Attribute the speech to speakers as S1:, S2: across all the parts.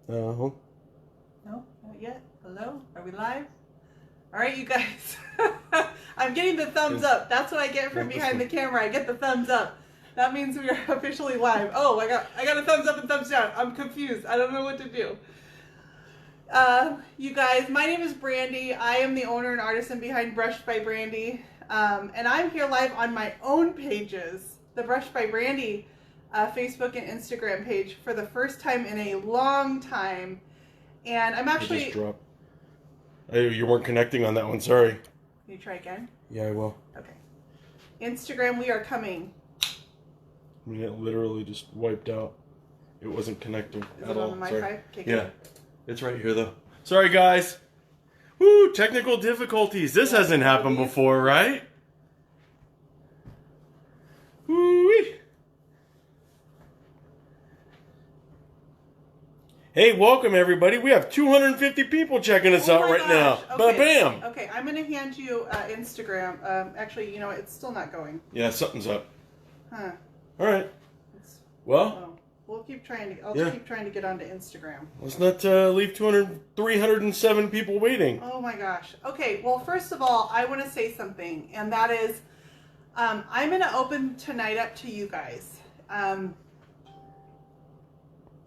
S1: No,
S2: not yet. Hello? Are we live? All right, you guys. I'm getting the thumbs up. That's what I get from behind the camera. I get the thumbs up. That means we are officially live. Oh, I got a thumbs up and thumbs down. I'm confused. I don't know what to do. You guys, my name is Brandy. I am the owner and artisan behind Brushed by Brandy. And I'm here live on my own pages, the Brushed by Brandy Facebook and Instagram page for the first time in a long time. And I'm actually...
S1: You just dropped. Hey, you weren't connecting on that one, sorry.
S2: Can you try again?
S1: Yeah, I will.
S2: Okay. Instagram, we are coming.
S1: I mean, it literally just wiped out. It wasn't connecting at all.
S2: Is it on the Wi-Fi? Okay,
S1: yeah. It's right here, though. Sorry, guys. Woo, technical difficulties. This hasn't happened before, right? Woo-wee. Hey, welcome, everybody. We have 250 people checking us out right now.
S2: Okay.
S1: Bam!
S2: Okay, I'm going to hand you Instagram. Actually, you know, it's still not going.
S1: Yeah, something's up.
S2: Huh.
S1: All right. Well,
S2: we'll keep trying to. I'll keep trying to get onto Instagram.
S1: Let's not leave 307 people waiting.
S2: Oh my gosh. Okay. Well, first of all, I want to say something, and that is, I'm going to open tonight up to you guys. I'm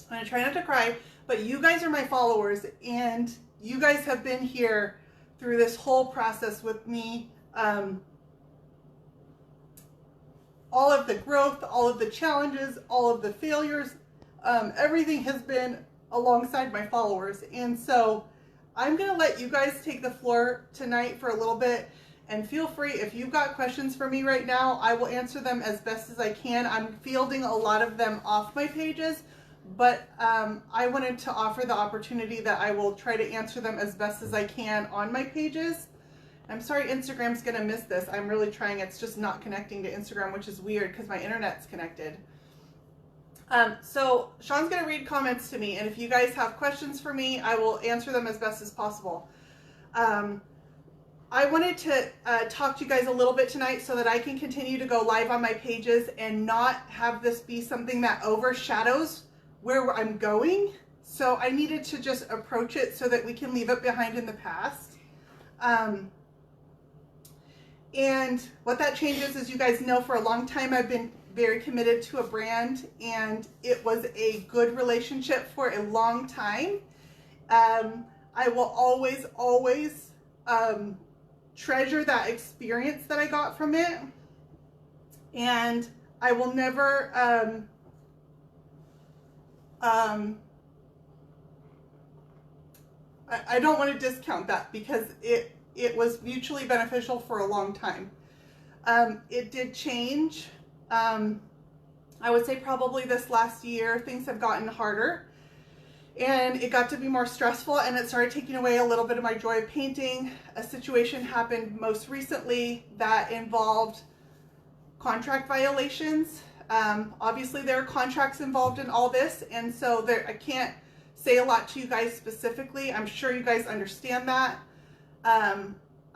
S2: going to try not to cry, but you guys are my followers, and you guys have been here through this whole process with me. All of the growth, all of the challenges, all of the failures, everything has been alongside my followers. And so I'm going to let you guys take the floor tonight for a little bit, and feel free, if you've got questions for me right now, I will answer them as best as I can. I'm fielding a lot of them off my pages, but I wanted to offer the opportunity that I will try to answer them as best as I can on my pages. I'm sorry Instagram's going to miss this. I'm really trying. It's just not connecting to Instagram, which is weird because my internet's connected. So Sean's going to read comments to me, and if you guys have questions for me, I will answer them as best as possible. I wanted to talk to you guys a little bit tonight so that I can continue to go live on my pages and not have this be something that overshadows where I'm going. So I needed to just approach it so that we can leave it behind in the past. And what that changes, as you guys know, for a long time I've been very committed to a brand, and it was a good relationship for a long time. I will always treasure that experience that I got from it, and I will never I don't want to discount that, because it was mutually beneficial for a long time. It did change. I would say probably this last year, things have gotten harder, and it got to be more stressful, and it started taking away a little bit of my joy of painting. A situation happened most recently that involved contract violations. Obviously there are contracts involved in all this, and so I can't say a lot to you guys specifically. I'm sure you guys understand that.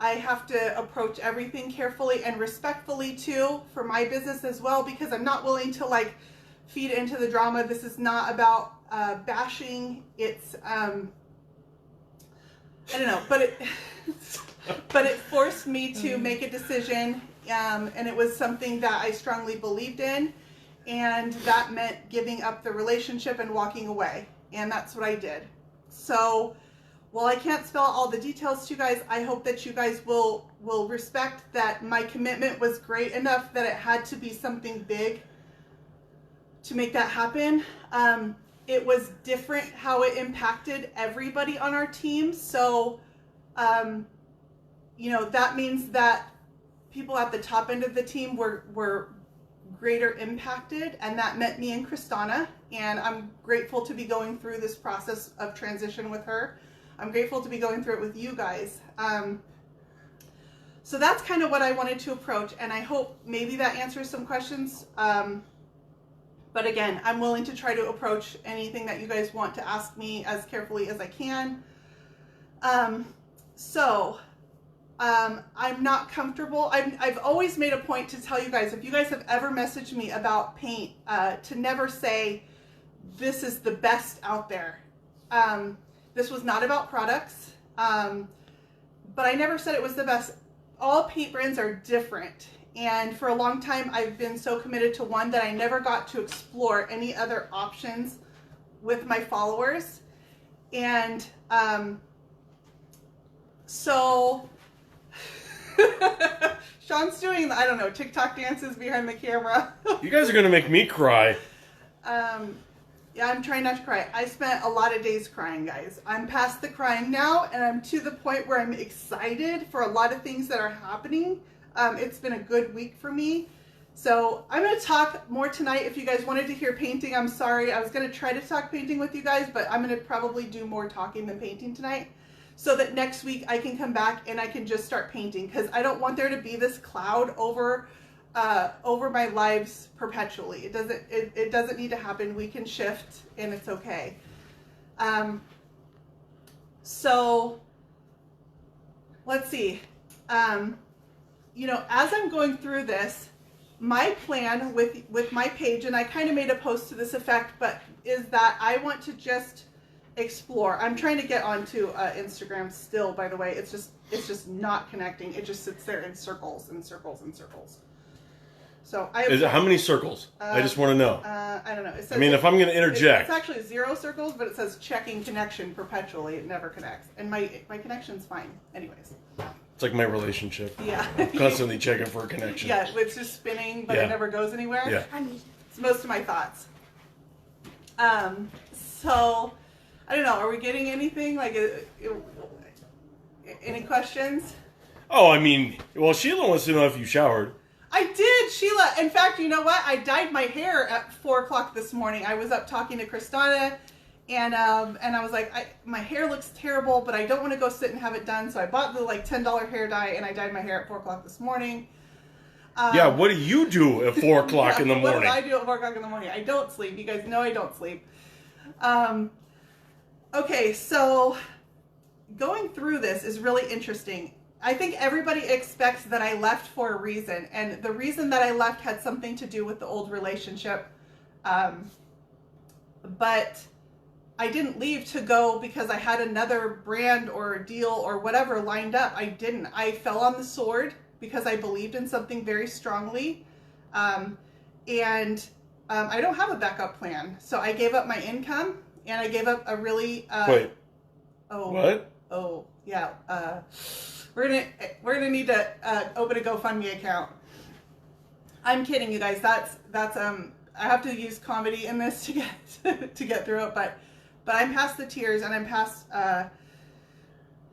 S2: I have to approach everything carefully and respectfully too, for my business as well, because I'm not willing to like feed into the drama. This is not about bashing. It's I don't know, but it forced me to make a decision, and it was something that I strongly believed in, and that meant giving up the relationship and walking away, and that's what I did. So while I can't spell all the details to you guys, I hope that you guys will respect that my commitment was great enough that it had to be something big to make that happen. It was different how it impacted everybody on our team. So, you know, that means that people at the top end of the team were greater impacted, and that meant me and Kristana, and I'm grateful to be going through this process of transition with her. I'm grateful to be going through it with you guys. So that's kind of what I wanted to approach, and I hope maybe that answers some questions. But again, I'm willing to try to approach anything that you guys want to ask me as carefully as I can. I'm not comfortable. I've always made a point to tell you guys, if you guys have ever messaged me about paint, to never say, this is the best out there. This was not about products, but I never said it was the best. All paint brands are different. And for a long time, I've been so committed to one that I never got to explore any other options with my followers. And so Sean's doing, I don't know, TikTok dances behind the camera.
S1: You guys are going to make me cry.
S2: Yeah, I'm trying not to cry. I spent a lot of days crying, guys. I'm past the crying now, and I'm to the point where I'm excited for a lot of things that are happening. It's been a good week for me. So I'm going to talk more tonight. If you guys wanted to hear painting, I'm sorry. I was going to try to talk painting with you guys, but I'm going to probably do more talking than painting tonight, so that next week I can come back and I can just start painting, because I don't want there to be this cloud over my lives perpetually. It doesn't need to happen. We can shift and it's okay. So let's see. You know, as I'm going through this, my plan with my page, and I kind of made a post to this effect, but is that I want to just explore. I'm trying to get onto Instagram still, by the way. It's just not connecting. It just sits there in circles and circles and circles. So
S1: how many circles? I just want to know.
S2: I don't know. It says,
S1: I mean, if I'm going to interject.
S2: It's actually 0 circles, but it says checking connection perpetually. It never connects. And my connection's fine. Anyways.
S1: It's like my relationship.
S2: Yeah.
S1: I'm constantly checking for a connection.
S2: Yeah, it's just spinning, but it never goes anywhere.
S1: Yeah.
S2: It's most of my thoughts. So, I don't know. Are we getting anything? Like, any questions?
S1: Oh, I mean, well, Sheila wants to know if you showered.
S2: I did, Sheila. In fact, you know what? I dyed my hair at 4 o'clock this morning. I was up talking to Kristana, and I was like, my hair looks terrible, but I don't want to go sit and have it done. So I bought the like $10 hair dye, and I dyed my hair at 4 o'clock this morning.
S1: Yeah, what do you do at 4 o'clock in the morning?
S2: What do I do at 4 o'clock in the morning? I don't sleep. You guys know I don't sleep. Okay, so going through this is really interesting. I think everybody expects that I left for a reason, and the reason that I left had something to do with the old relationship. But I didn't leave to go because I had another brand or deal or whatever lined up. I didn't. I fell on the sword because I believed in something very strongly. And I don't have a backup plan. So I gave up my income, and I gave up a really...
S1: Wait.
S2: Oh.
S1: What?
S2: Oh, yeah. We're gonna need to open a GoFundMe account. I'm kidding, you guys. That's I have to use comedy in this to get through it, but I'm past the tears, and I'm past.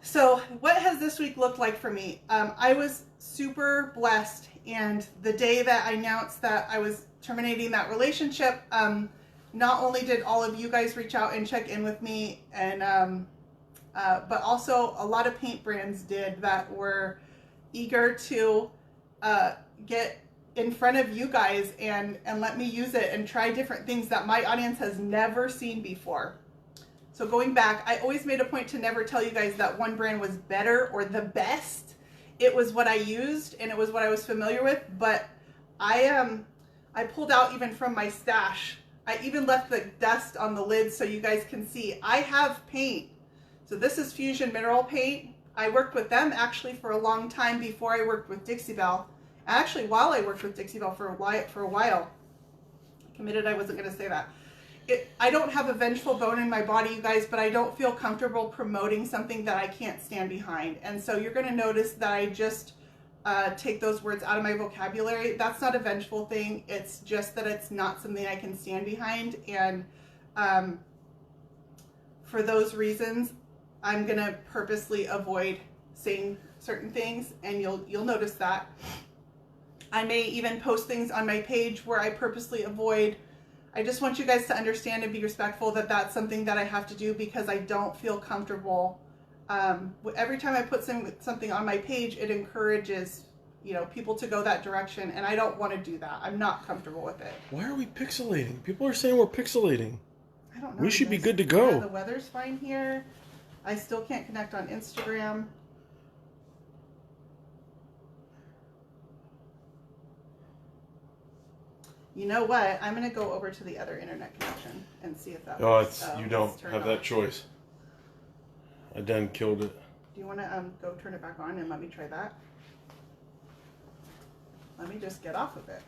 S2: So what has this week looked like for me? I was super blessed, and the day that I announced that I was terminating that relationship, not only did all of you guys reach out and check in with me, and but also a lot of paint brands did that were eager to get in front of you guys and let me use it and try different things that my audience has never seen before. So going back, I always made a point to never tell you guys that one brand was better or the best. It was what I used, and it was what I was familiar with, but I pulled out even from my stash. I even left the dust on the lid so you guys can see. I have paint. So this is Fusion Mineral Paint. I worked with them actually for a long time before I worked with Dixie Belle. Actually, while I worked with Dixie Belle for a while. I committed I wasn't going to say that. I don't have a vengeful bone in my body, you guys, but I don't feel comfortable promoting something that I can't stand behind. And so you're going to notice that I just take those words out of my vocabulary. That's not a vengeful thing. It's just that it's not something I can stand behind. And for those reasons, I'm going to purposely avoid saying certain things, and you'll notice that. I may even post things on my page where I purposely avoid. I just want you guys to understand and be respectful that that's something that I have to do because I don't feel comfortable. Every time I put something on my page, it encourages, you know, people to go that direction, and I don't want to do that. I'm not comfortable with it.
S1: Why are we pixelating? People are saying we're pixelating.
S2: I don't know.
S1: We should be good to go.
S2: Yeah, the weather's fine here. I still can't connect on Instagram. You know what? I'm going to go over to the other internet connection and see if that
S1: Oh,
S2: works.
S1: you don't have that choice. I done killed it.
S2: Do you want to go turn it back on and let me try that? Let me just get off of it.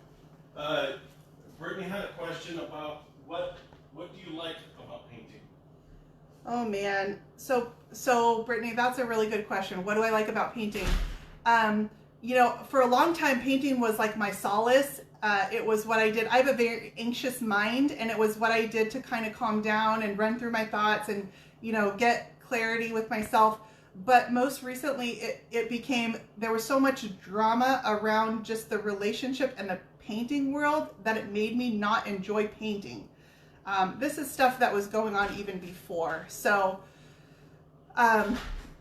S1: Brittany had a question about what do you like about painting?
S2: Oh man, so Brittany, that's a really good question. What do I like about painting? You know, for a long time, painting was like my solace. It was what I did. I have a very anxious mind, and it was what I did to kind of calm down and run through my thoughts and, you know, get clarity with myself. But most recently, it became, there was so much drama around just the relationship and the painting world that it made me not enjoy painting. This is stuff that was going on even before. So,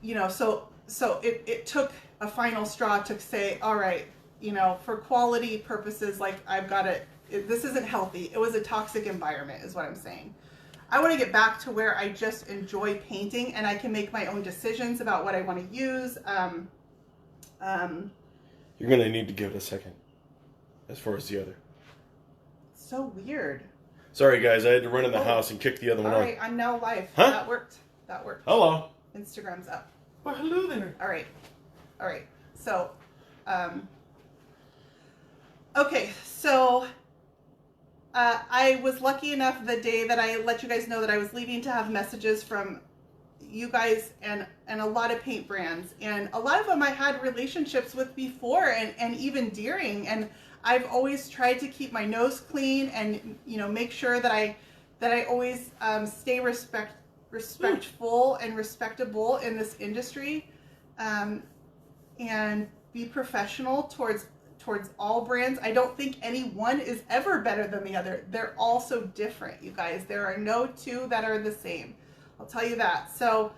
S2: you know, so it took a final straw to say, all right, you know, for quality purposes, like I've got to, this isn't healthy. It was a toxic environment is what I'm saying. I want to get back to where I just enjoy painting and I can make my own decisions about what I want to use.
S1: You're going to need to give it a second as far as the other.
S2: So weird.
S1: Sorry, guys. I had to run in the house and kick the other one
S2: All
S1: on.
S2: right, I'm now live.
S1: Huh?
S2: That worked. That worked.
S1: Hello.
S2: Instagram's up.
S1: Well, hello there.
S2: All right. All right. So, okay. So, I was lucky enough the day that I let you guys know that I was leaving to have messages from you guys and a lot of paint brands. And a lot of them I had relationships with before and even during. And I've always tried to keep my nose clean and, you know, make sure that I always stay respectful and respectable in this industry, and be professional towards all brands. I don't think any one is ever better than the other. They're all so different, you guys. There are no two that are the same. I'll tell you that. So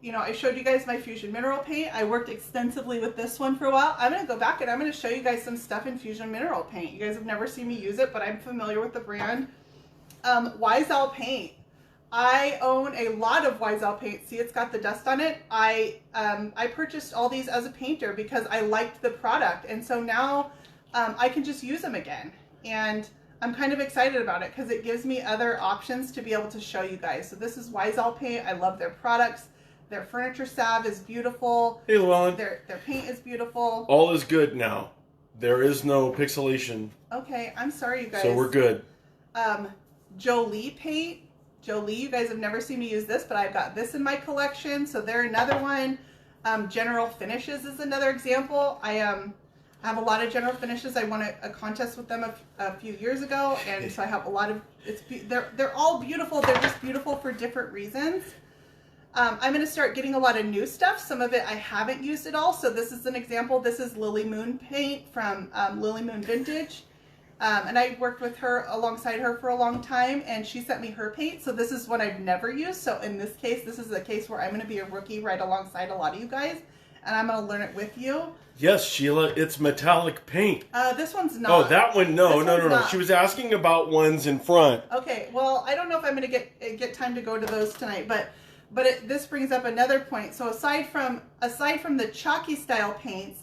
S2: you know, I showed you guys my Fusion mineral paint. I worked extensively with this one for a while. I'm going to go back and I'm going to show you guys some stuff in Fusion mineral paint. You guys have never seen me use it, but I'm familiar with the brand. Wiesel paint. I own a lot of Wiesel paint. See, it's got the dust on it. I purchased all these as a painter because I liked the product. And so now I can just use them again. And I'm kind of excited about it because it gives me other options to be able to show you guys. So this is Wiesel paint. I love their products. Their furniture salve is beautiful.
S1: Hey, Llewellyn.
S2: Their paint is beautiful.
S1: All is good now. There is no pixelation.
S2: Okay, I'm sorry, you guys.
S1: So we're good.
S2: Jolie paint. Jolie, you guys have never seen me use this, but I've got this in my collection. So they're another one. General Finishes is another example. I have a lot of General Finishes. I won a contest with them a few years ago, and so I have a lot of. They're all beautiful. They're just beautiful for different reasons. I'm going to start getting a lot of new stuff. Some of it I haven't used at all. So this is an example. This is Lily Moon paint from Lily Moon Vintage. And I worked with her alongside her for a long time, and she sent me her paint. So this is one I've never used. So in this case, this is a case where I'm going to be a rookie right alongside a lot of you guys, and I'm going to learn it with you.
S1: Yes, Sheila, it's metallic paint.
S2: This one's not.
S1: Oh, that one, no.
S2: Not.
S1: She was asking about ones in front.
S2: Okay, well, I don't know if I'm going to get time to go to those tonight, but this brings up another point. So aside from the chalky style paints,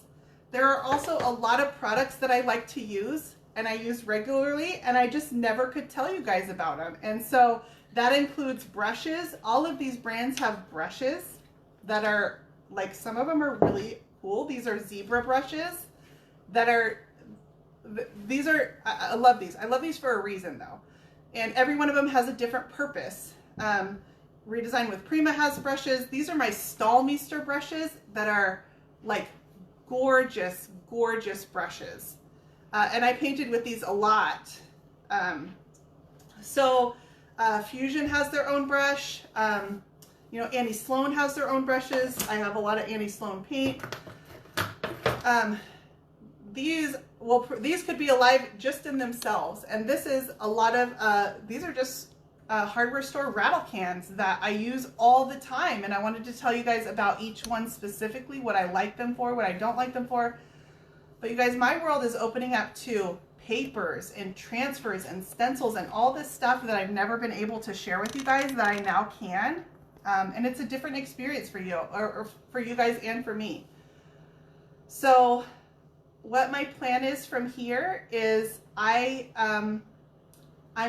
S2: there are also a lot of products that I like to use and I use regularly, and I just never could tell you guys about them. And so that includes brushes. All of these brands have brushes that are, like, some of them are really cool. These are zebra brushes that are, I love these. I love these for a reason though. And every one of them has a different purpose. Redesigned with Prima has brushes. These are my Stallmeister brushes that are like gorgeous, gorgeous brushes. And I painted with these a lot. Fusion has their own brush. You know, Annie Sloan has their own brushes. I have a lot of Annie Sloan paint. These could be alive just in themselves. And this is a lot of, these are just hardware store rattle cans that I use all the time. And I wanted to tell you guys about each one specifically, what I like them for, what I don't like them for. But you guys, my world is opening up to papers and transfers and stencils and all this stuff that I've never been able to share with you guys that I now can. And it's a different experience for you, or for you guys and for me. So what my plan is from here is I'm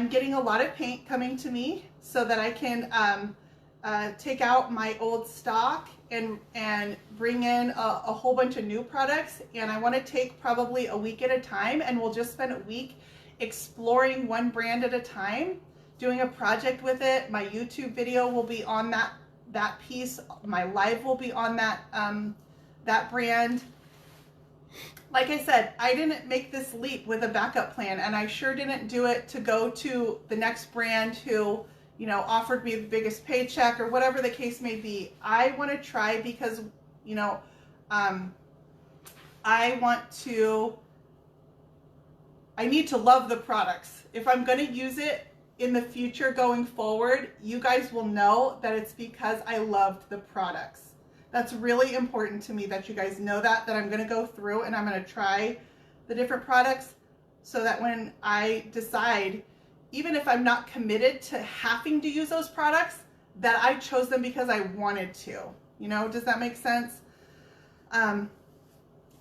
S2: getting a lot of paint coming to me so that I can take out my old stock and bring in a whole bunch of new products. And I want to take probably a week at a time, and we'll just spend a week exploring one brand at a time, doing a project with it. My YouTube video will be on that piece. My live will be on that brand. Like I said, I didn't make this leap with a backup plan, and I sure didn't do it to go to the next brand who, you know, offered me the biggest paycheck or whatever the case may be. I want to try because, you know, I need to love the products. If I'm going to use it in the future going forward, you guys will know that it's because I loved the products. That's really important to me that you guys know that I'm going to go through and I'm going to try the different products so that when I decide, even if I'm not committed to having to use those products, that I chose them because I wanted to. You know, does that make sense?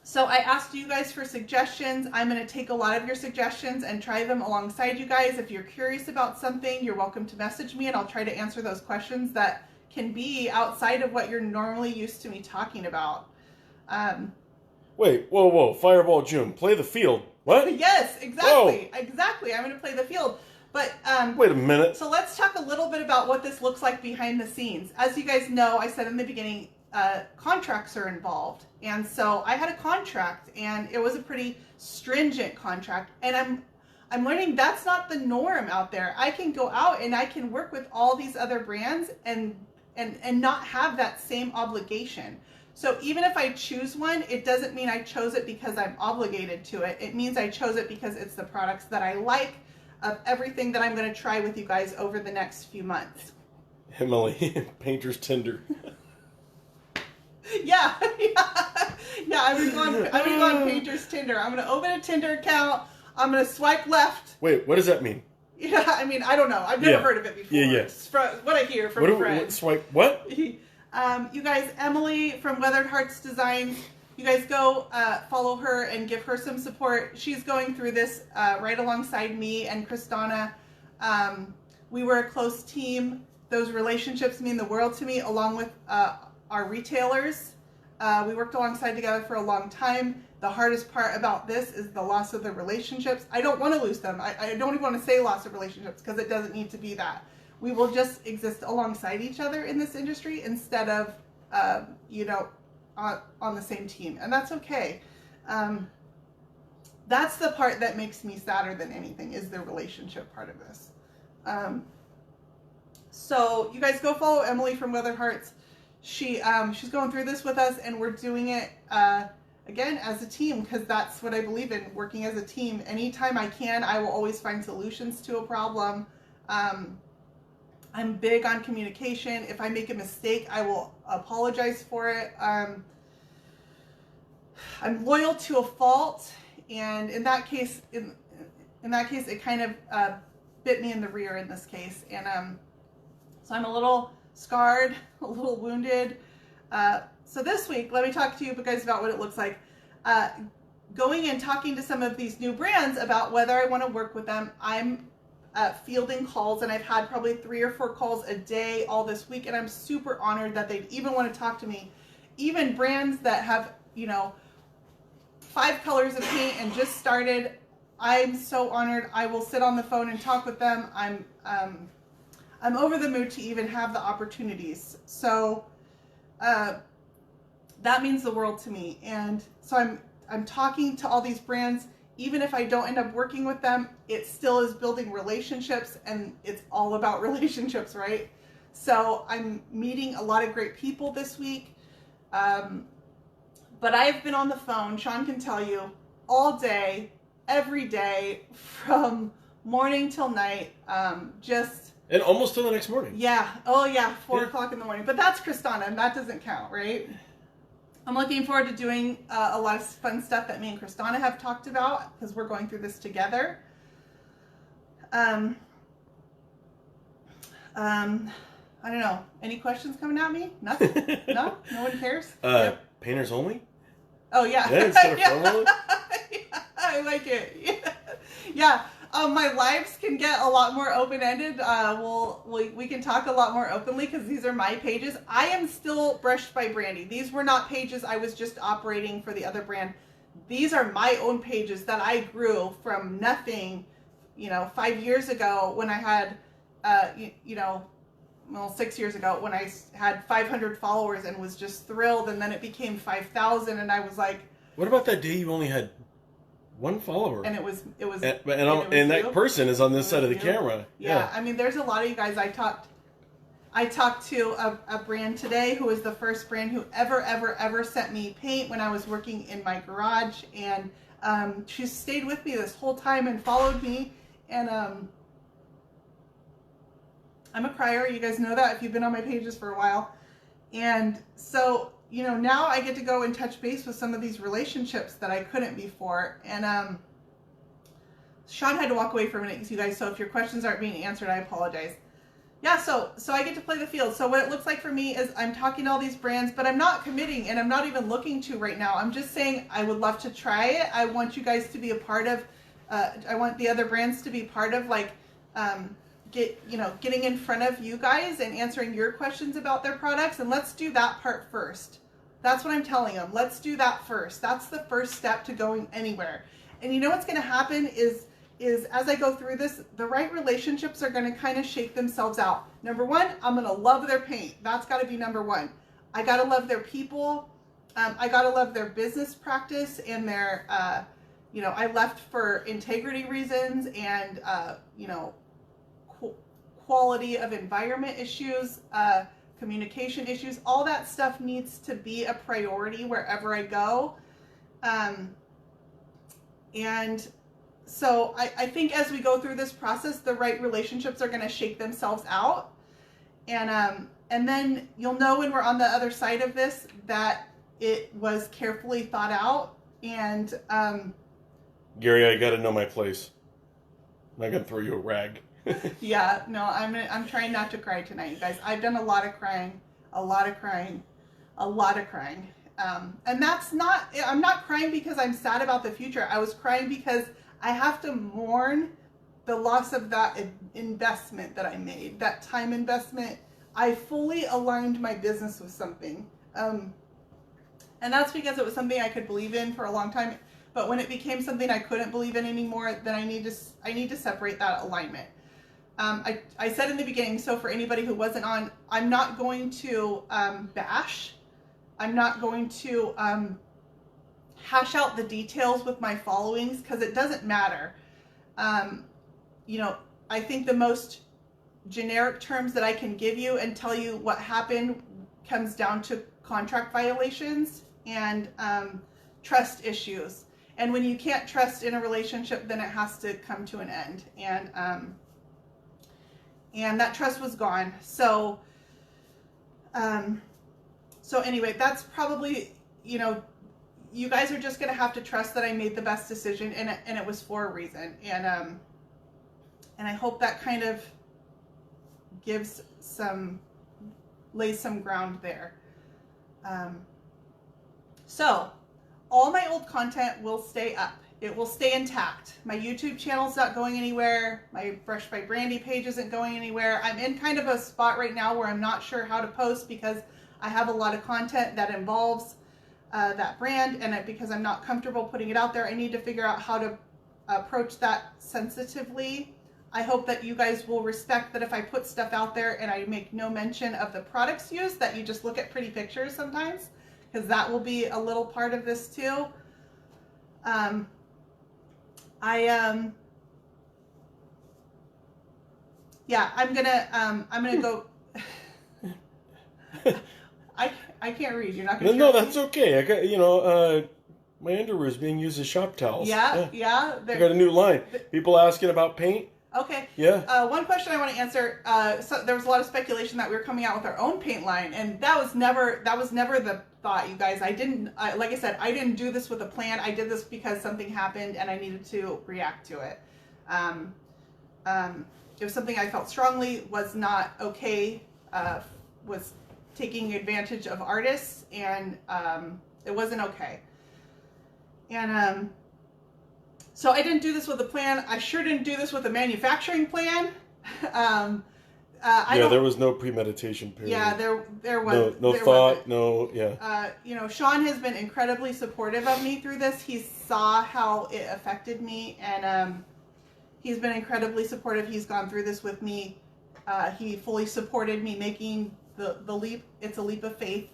S2: So I asked you guys for suggestions. I'm going to take a lot of your suggestions and try them alongside you guys. If you're curious about something, you're welcome to message me and I'll try to answer those questions that can be outside of what you're normally used to me talking about.
S1: Wait, whoa, Fireball June, play the field. What?
S2: Yes, exactly. Whoa. Exactly. I'm going to play the field. But
S1: wait a minute.
S2: So let's talk a little bit about what this looks like behind the scenes. As you guys know, I said in the beginning, contracts are involved. And so I had a contract, and it was a pretty stringent contract. And I'm learning that's not the norm out there. I can go out and I can work with all these other brands and not have that same obligation. So even if I choose one, it doesn't mean I chose it because I'm obligated to it. It means I chose it because it's the products that I like, of everything that I'm going to try with you guys over the next few months.
S1: Emily, painter's Tinder.
S2: Yeah. I'm going to go on painter's Tinder. I'm going to open a Tinder account. I'm going to swipe left.
S1: Wait, what does that mean?
S2: Yeah, I mean, I don't know. I've never heard of it before.
S1: Yeah.
S2: It's what I hear from friends.
S1: Swipe what?
S2: You guys, Emily from Weathered Hearts Designs, you guys go follow her and give her some support. She's going through this right alongside me and Kristana. We were a close team. Those relationships mean the world to me, along with our retailers. We worked alongside together for a long time. The hardest part about this is the loss of the relationships. I don't want to lose them. I don't even want to say loss of relationships because it doesn't need to be that. We will just exist alongside each other in this industry instead of, on the same team. And that's okay. That's the part that makes me sadder than anything, is the relationship part of this. So you guys go follow Emily from Weathered Hearts. She's going through this with us, and we're doing it again as a team, because that's what I believe in, working as a team. Anytime I can, I will always find solutions to a problem. I'm big on communication. If I make a mistake, I will apologize for it. I'm loyal to a fault, and in that case, it kind of bit me in the rear in this case, and so I'm a little scarred, a little wounded. So this week, let me talk to you guys about what it looks like. Going and talking to some of these new brands about whether I want to work with them. I'm fielding calls, and I've had probably 3 or 4 calls a day all this week, and I'm super honored that they'd even want to talk to me. Even brands that have, 5 colors of paint and just started, I'm so honored. I will sit on the phone and talk with them. I'm over the moon to even have the opportunities. So that means the world to me. And so I'm talking to all these brands. Even if I don't end up working with them, it still is building relationships, and it's all about relationships, right? So I'm meeting a lot of great people this week. But I've been on the phone, Sean can tell you, all day, every day, from morning till night,
S1: And almost till the next morning.
S2: Yeah. Oh, yeah. 4 o'clock in the morning. But that's Kristana, and that doesn't count, right? I'm looking forward to doing a lot of fun stuff that me and Kristana have talked about, because we're going through this together. I don't know. Any questions coming at me? Nothing? No? No one cares?
S1: Painters only?
S2: Oh yeah.
S1: Yeah, instead of formally.
S2: Yeah, I like it. Yeah. Yeah. My lives can get a lot more open-ended. We can talk a lot more openly because these are my pages. I am still Brushed by Brandy. These were not pages I was just operating for the other brand. These are my own pages that I grew from nothing, 5 years ago when I had, 6 years ago when I had 500 followers and was just thrilled, and then it became 5,000, and I was like,
S1: what about that day you only had one follower?
S2: and it was
S1: and that person is on this side of the camera.
S2: Yeah, I mean, there's a lot of you guys. I talked to a brand today who was the first brand who ever sent me paint when I was working in my garage, and she stayed with me this whole time and followed me, and I'm a crier. You guys know that if you've been on my pages for a while. And so, now I get to go and touch base with some of these relationships that I couldn't before. And Sean had to walk away for a minute, you guys, so if your questions aren't being answered, I apologize. Yeah, so I get to play the field. So what it looks like for me is I'm talking to all these brands, but I'm not committing, and I'm not even looking to right now. I'm just saying I would love to try it. I want you guys to be a part of, I want the other brands to be part of, like, getting in front of you guys and answering your questions about their products, and let's do that part first. That's what I'm telling them. Let's do that first. That's the first step to going anywhere. And you know what's going to happen is as I go through this, the right relationships are going to kind of shake themselves out. Number one, I'm going to love their paint. That's got to be number one. I got to love their people. I got to love their business practice and their, I left for integrity reasons and, quality of environment issues, communication issues. All that stuff needs to be a priority wherever I go. And so I think as we go through this process, the right relationships are going to shake themselves out. And then you'll know when we're on the other side of this that it was carefully thought out. And
S1: Gary, I got to know my place. I'm not going to throw you a rag.
S2: Yeah, no, I'm trying not to cry tonight, you guys. I've done a lot of crying. And that's not, I'm not crying because I'm sad about the future. I was crying because I have to mourn the loss of that investment that I made, that time investment. I fully aligned my business with something. And that's because it was something I could believe in for a long time. But when it became something I couldn't believe in anymore, then I need to separate that alignment. I said in the beginning, so for anybody who wasn't on, I'm not going to bash. I'm not going to hash out the details with my followings because it doesn't matter. I think the most generic terms that I can give you and tell you what happened comes down to contract violations and trust issues. And when you can't trust in a relationship, then it has to come to an end. And that trust was gone. So anyway, that's probably, you guys are just going to have to trust that I made the best decision, and it was for a reason. And I hope that kind of lays some ground there. So all my old content will stay up. It will stay intact. My YouTube channel's not going anywhere. My Brushed by Brandy page isn't going anywhere. I'm in kind of a spot right now where I'm not sure how to post because I have a lot of content that involves that brand, and because I'm not comfortable putting it out there, I need to figure out how to approach that sensitively. I hope that you guys will respect that if I put stuff out there and I make no mention of the products used, that you just look at pretty pictures sometimes, because that will be a little part of this too. I'm gonna go. I can't read. You're not gonna.
S1: No, that's okay. I got my underwear is being used as shop towels.
S2: Yeah.
S1: I got a new line. People asking about paint.
S2: Okay.
S1: Yeah.
S2: One question I want to answer. So there was a lot of speculation that we were coming out with our own paint line, and that was never the thought, you guys. Like I said, I didn't do this with a plan. I did this because something happened and I needed to react to it. It was something I felt strongly was not okay. Was taking advantage of artists, and it wasn't okay. And so I didn't do this with a plan. I sure didn't do this with a manufacturing plan.
S1: There was no premeditation period.
S2: Yeah, there was
S1: no
S2: there
S1: thought,
S2: wasn't. You know, Sean has been incredibly supportive of me through this. He saw how it affected me, and he's been incredibly supportive. He's gone through this with me. He fully supported me making the leap. It's a leap of faith.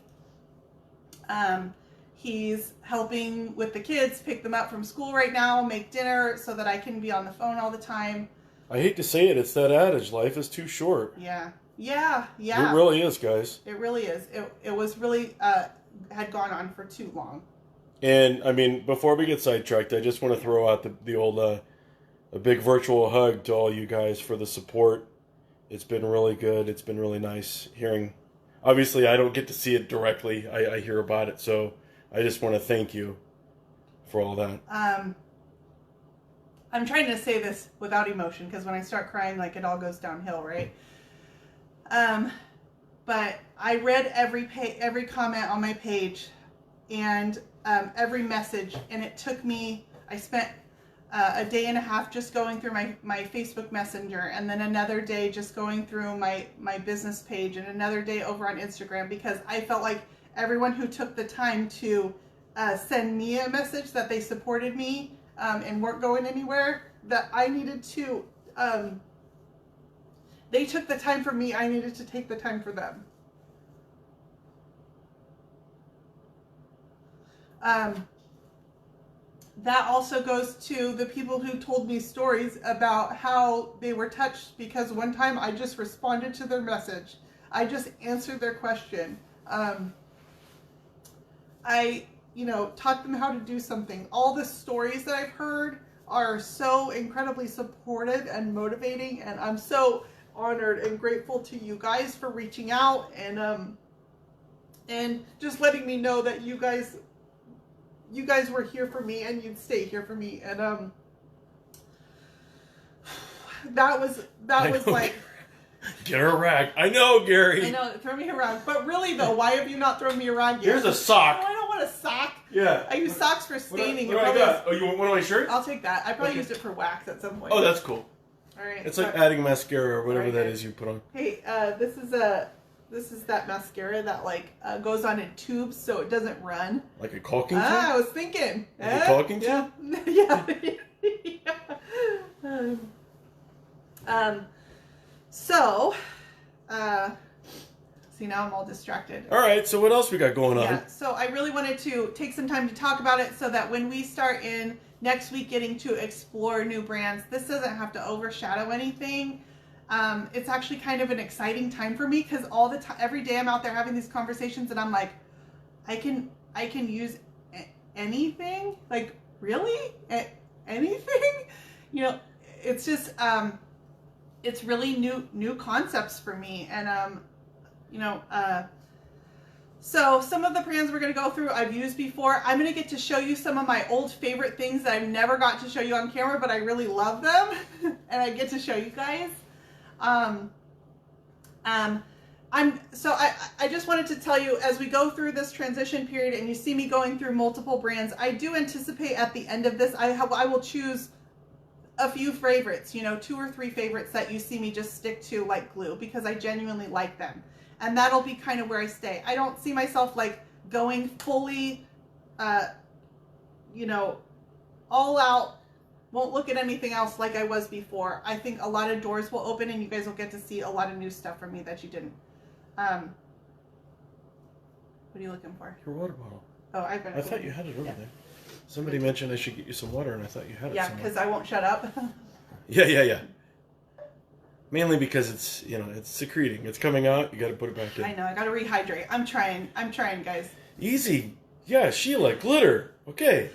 S2: He's helping with the kids, pick them up from school right now, make dinner so that I can be on the phone all the time.
S1: I hate to say it, it's that adage, life is too short.
S2: Yeah.
S1: It really is, guys.
S2: It really is. It was really, had gone on for too long.
S1: And, I mean, before we get sidetracked, I just want to throw out the old, a big virtual hug to all you guys for the support. It's been really good. It's been really nice hearing. Obviously, I don't get to see it directly. I hear about it, so I just want to thank you for all that.
S2: I'm trying to say this without emotion, because when I start crying, like, it all goes downhill, right? But I read every comment on my page and every message, and it took me, I spent a day and a half just going through my Facebook Messenger, and then another day just going through my business page, and another day over on Instagram, because I felt like everyone who took the time to send me a message that they supported me and weren't going anywhere, that I needed to, they took the time for me, I needed to take the time for them. That also goes to the people who told me stories about how they were touched because one time I just responded to their message. I just answered their question. I, taught them how to do something. All the stories that I've heard are so incredibly supportive and motivating, and I'm so honored and grateful to you guys for reaching out and just letting me know that you guys were here for me and you'd stay here for me. And that was like,
S1: get her a rag. I know, Gary.
S2: I know, throw me a rag. But really though, why have you not thrown me a rag yet?
S1: Here's a sock.
S2: No, I don't want a sock.
S1: Yeah.
S2: I use socks for staining.
S1: What do I got? Oh, you want one of my shirts?
S2: I'll take that. I probably used it for wax at some point.
S1: Oh, that's cool.
S2: All right.
S1: It's like adding mascara or whatever that is you put on.
S2: Hey, this is that mascara that goes on in tubes so it doesn't run.
S1: Like a caulking tube?
S2: I was thinking.
S1: Like a caulking tube?
S2: Yeah. So, see, now I'm all distracted.
S1: All right, so what else we got going on?
S2: Yeah, so I really wanted to take some time to talk about it so that when we start in next week getting to explore new brands, this doesn't have to overshadow anything. It's actually kind of an exciting time for me because all the time, every day I'm out there having these conversations and I'm like, I can use anything? Like, really? Anything? It's just, it's really new concepts for me. And, so some of the brands we're going to go through I've used before. I'm going to get to show you some of my old favorite things that I've never got to show you on camera, but I really love them. And I get to show you guys. I just wanted to tell you, as we go through this transition period and you see me going through multiple brands, I do anticipate at the end of this, I will choose a few favorites, 2 or 3 favorites that you see me just stick to like glue because I genuinely like them. And that'll be kind of where I stay. I don't see myself going fully, all out, won't look at anything else like I was before. I think a lot of doors will open and you guys will get to see a lot of new stuff from me that you didn't. What are you looking for?
S1: Your water bottle.
S2: Oh, I
S1: thought you had it over there. Somebody mentioned I should get you some water and I thought you had it somewhere.
S2: Yeah, because I won't shut up.
S1: Yeah. Mainly because it's, it's secreting. It's coming out. You got to put it back in.
S2: I know. I got to rehydrate. I'm trying, guys.
S1: Easy. Yeah, Sheila, glitter. Okay.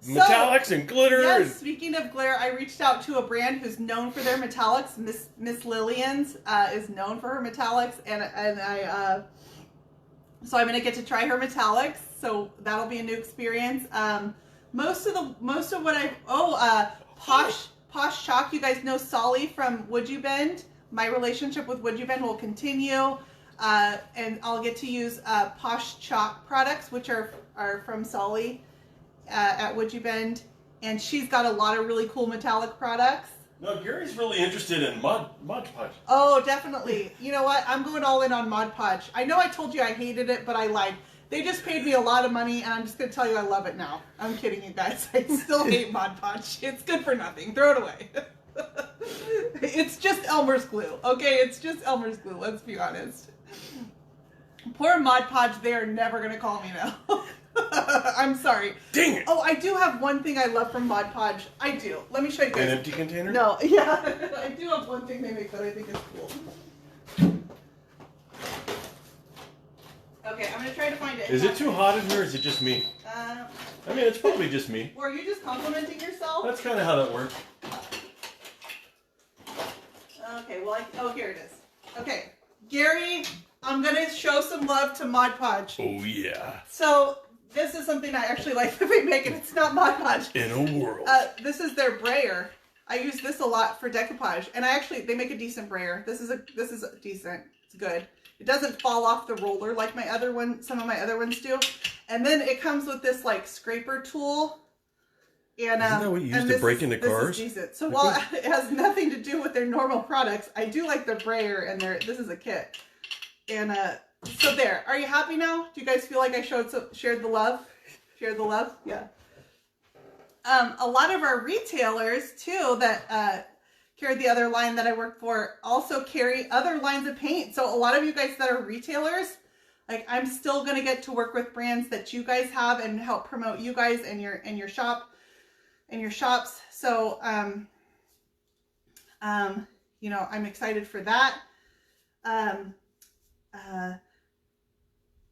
S1: Metallics and glitter.
S2: Yes, speaking of glitter, I reached out to a brand who's known for their metallics. Miss Lillian's is known for her metallics, and I so I'm gonna get to try her metallics. So that'll be a new experience. Most of what Posh Chalk. You guys know Solly from Would You Bend. My relationship with Would You Bend will continue, and I'll get to use Posh Chalk products, which are from Solly. at Woodgie Bend, and she's got a lot of really cool metallic products.
S1: No, Gary's really interested in Mod Podge.
S2: Oh, definitely. You know what? I'm going all in on Mod Podge. I know I told you I hated it, but I lied. They just paid me a lot of money, and I'm just going to tell you I love it now. I'm kidding you guys. I still hate Mod Podge. It's good for nothing. Throw it away. It's just Elmer's glue, okay? It's just Elmer's glue. Let's be honest. Poor Mod Podge, they are never going to call me now. I'm sorry.
S1: Dang it.
S2: Oh, I do have one thing I love from Mod Podge. I do. Let me show you guys.
S1: An empty container?
S2: No, yeah. I do have one thing they make that I think is cool. Okay, I'm going to try to find it.
S1: Is it too hot in here or is it just me? I mean, it's probably just me.
S2: Or are you just complimenting yourself?
S1: That's kind of how that works.
S2: Okay, well, oh, here it is. Okay, Gary, I'm going to show some love to Mod Podge.
S1: Oh, yeah.
S2: So, this is something I actually like that they make, and it's not Mod Podge.
S1: In a world.
S2: This is their brayer. I use this a lot for decoupage, and they make a decent brayer. This is decent. It's good. It doesn't fall off the roller like some of my other ones do. And then it comes with this like scraper tool. And
S1: isn't that what you use to break into cars?
S2: This is decent. So while it has nothing to do with their normal products, I do like their brayer, and this is a kit. And so there. Are you happy now? Do you guys feel like I shared the love? Shared the love? Yeah. A lot of our retailers too that carry the other line that I work for also carry other lines of paint. So a lot of you guys that are retailers, like I'm still gonna get to work with brands that you guys have and help promote you guys and your shop and your shops. So you know, I'm excited for that.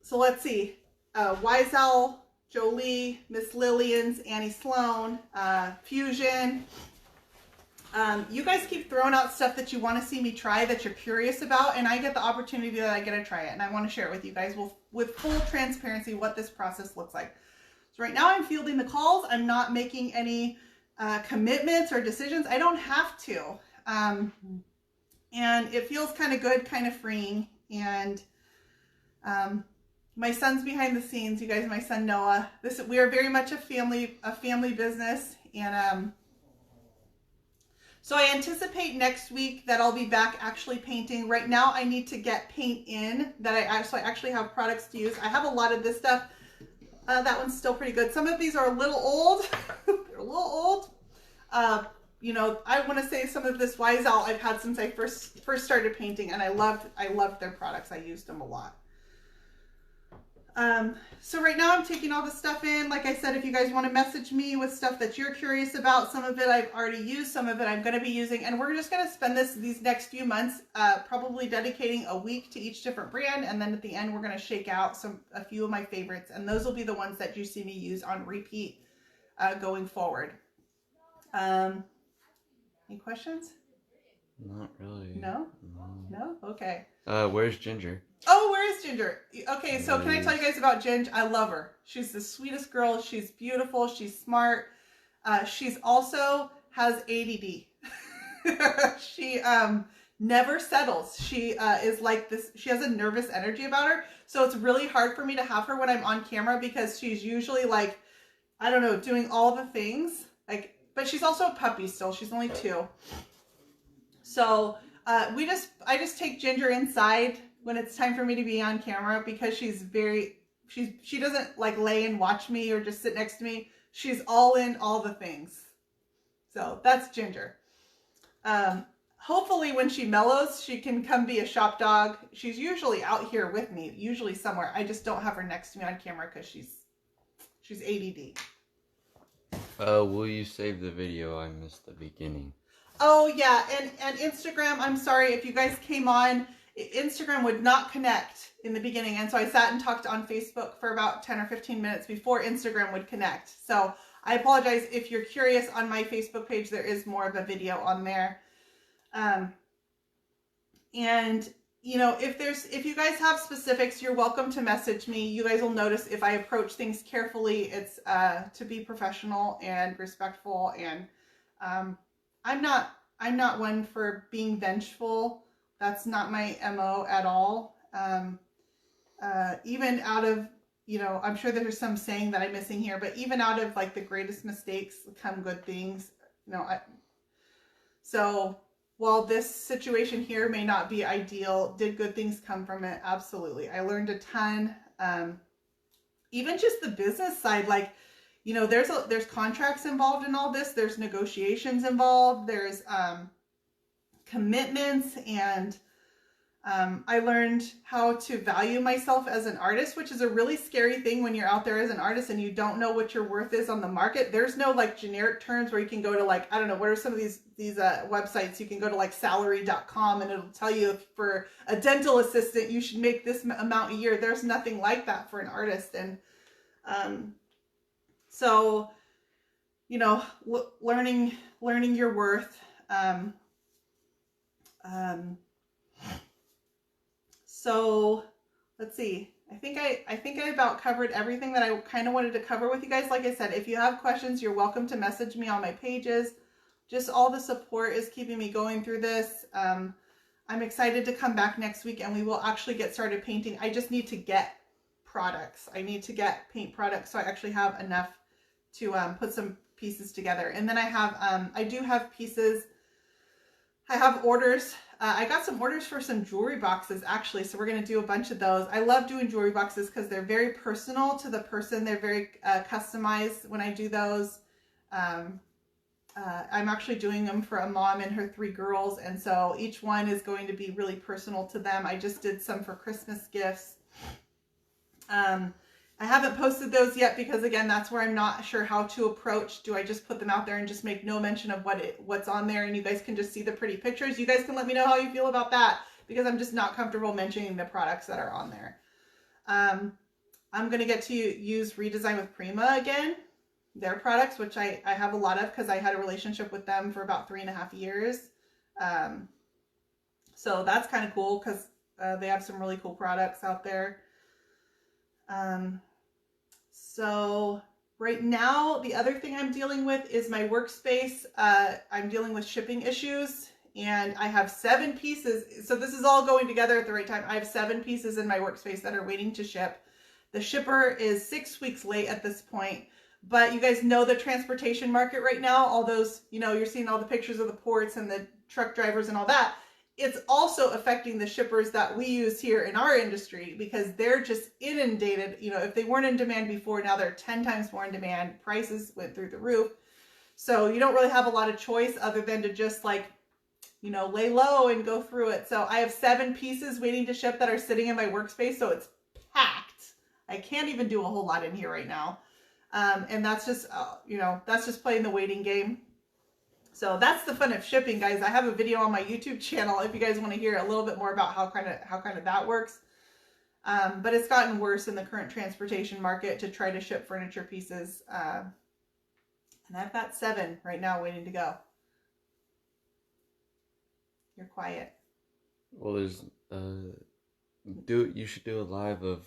S2: So let's see. Wiesel, Jolie, Miss Lillian's, Annie Sloan, Fusion. You guys keep throwing out stuff that you want to see me try, that you're curious about, and I get the opportunity that I get to try it, and I want to share it with you guys with full transparency what this process looks like. So right now I'm fielding the calls. I'm not making any commitments or decisions. I don't have to. And it feels kind of good, kind of freeing. And my son's behind the scenes, you guys. My son Noah. We are very much a family business, and so I anticipate next week that I'll be back actually painting. Right now, I need to get paint in that I actually have products to use. I have a lot of this stuff. That one's still pretty good. Some of these are a little old. They're a little old. You know, I want to say some of this Wiesel I've had since I first started painting, and I loved their products. I used them a lot. So right now I'm taking all the stuff in. Like I said, if you guys want to message me with stuff that you're curious about, some of it I've already used, some of it I'm going to be using, and we're just going to spend these next few months probably dedicating a week to each different brand, and then at the end we're going to shake out a few of my favorites, and those will be the ones that you see me use on repeat going forward. Any questions?
S3: Not really.
S2: No? No? Okay.
S3: Where's Ginger?
S2: Oh, where is Ginger? Okay, so can I tell you guys about Ginger? I love her. She's the sweetest girl. She's beautiful. She's smart. She's also has ADD. She never settles. She is like this. She has a nervous energy about her. So it's really hard for me to have her when I'm on camera because she's usually like, I don't know, doing all the things. But she's also a puppy still. She's only 2. So I just take Ginger inside when it's time for me to be on camera because she doesn't like lay and watch me or just sit next to me. She's all in all the things. So that's Ginger. Hopefully when she mellows, she can come be a shop dog. She's usually out here with me, usually somewhere. I just don't have her next to me on camera because she's ADD.
S3: Will you save the video? I missed the beginning.
S2: Oh yeah, and Instagram, I'm sorry if you guys came on, Instagram would not connect in the beginning, and so I sat and talked on Facebook for about 10 or 15 minutes before Instagram would connect. So I apologize. If you're curious, on my Facebook page there is more of a video on there. And you know, if you guys have specifics, you're welcome to message me. You guys will notice if I approach things carefully, it's to be professional and respectful, and I'm not one for being vengeful. That's not my MO at all. Even out of you know, I'm sure there's some saying that I'm missing here, but even out of like the greatest mistakes come good things. You know, so while this situation here may not be ideal, did good things come from it? Absolutely. I learned a ton. Even just the business side, like, you know, there's contracts involved in all this. There's negotiations involved. There's commitments, and I learned how to value myself as an artist, which is a really scary thing when you're out there as an artist and you don't know what your worth is on the market. There's no like generic terms where you can go to like, I don't know, what are some of these websites? You can go to like salary.com and it'll tell you if for a dental assistant, you should make this amount a year. There's nothing like that for an artist. And so, you know, learning your worth. So let's see. I think I about covered everything that I kind of wanted to cover with you guys. Like I said, if you have questions, you're welcome to message me on my pages. Just all the support is keeping me going through this. I'm excited to come back next week and we will actually get started painting. I just need to get products. I need to get paint products so I actually have enough to put some pieces together. And then I do have pieces. I have orders. I got some orders for some jewelry boxes actually, so we're going to do a bunch of those. I love doing jewelry boxes because they're very personal to the person. They're very customized when I do those. I'm actually doing them for a mom and her 3 girls, and so each one is going to be really personal to them. I just did some for Christmas gifts. I haven't posted those yet because, again, that's where I'm not sure how to approach. Do I just put them out there and just make no mention of what's on there and you guys can just see the pretty pictures? You guys can let me know how you feel about that because I'm just not comfortable mentioning the products that are on there. I'm going to get to use Redesign with Prima again, their products, which I have a lot of because I had a relationship with them for about 3.5 years. So that's kind of cool because they have some really cool products out there. So right now, the other thing I'm dealing with is my workspace. I'm dealing with shipping issues and I have 7 pieces. So this is all going together at the right time. I have 7 pieces in my workspace that are waiting to ship. The shipper is 6 weeks late at this point, but you guys know the transportation market right now, all those, you know, you're seeing all the pictures of the ports and the truck drivers and all that. It's also affecting the shippers that we use here in our industry because they're just inundated. You know, if they weren't in demand before, now they're 10 times more in demand. Prices went through the roof. So you don't really have a lot of choice other than to just like, you know, lay low and go through it. So I have 7 pieces waiting to ship that are sitting in my workspace. So it's packed. I can't even do a whole lot in here right now. And that's just, you know, that's just playing the waiting game. So that's the fun of shipping, guys. I have a video on my YouTube channel if you guys want to hear a little bit more about how kind of that works. But it's gotten worse in the current transportation market to try to ship furniture pieces. And I've got 7 right now waiting to go. You're quiet.
S3: Well, there's you should do a live of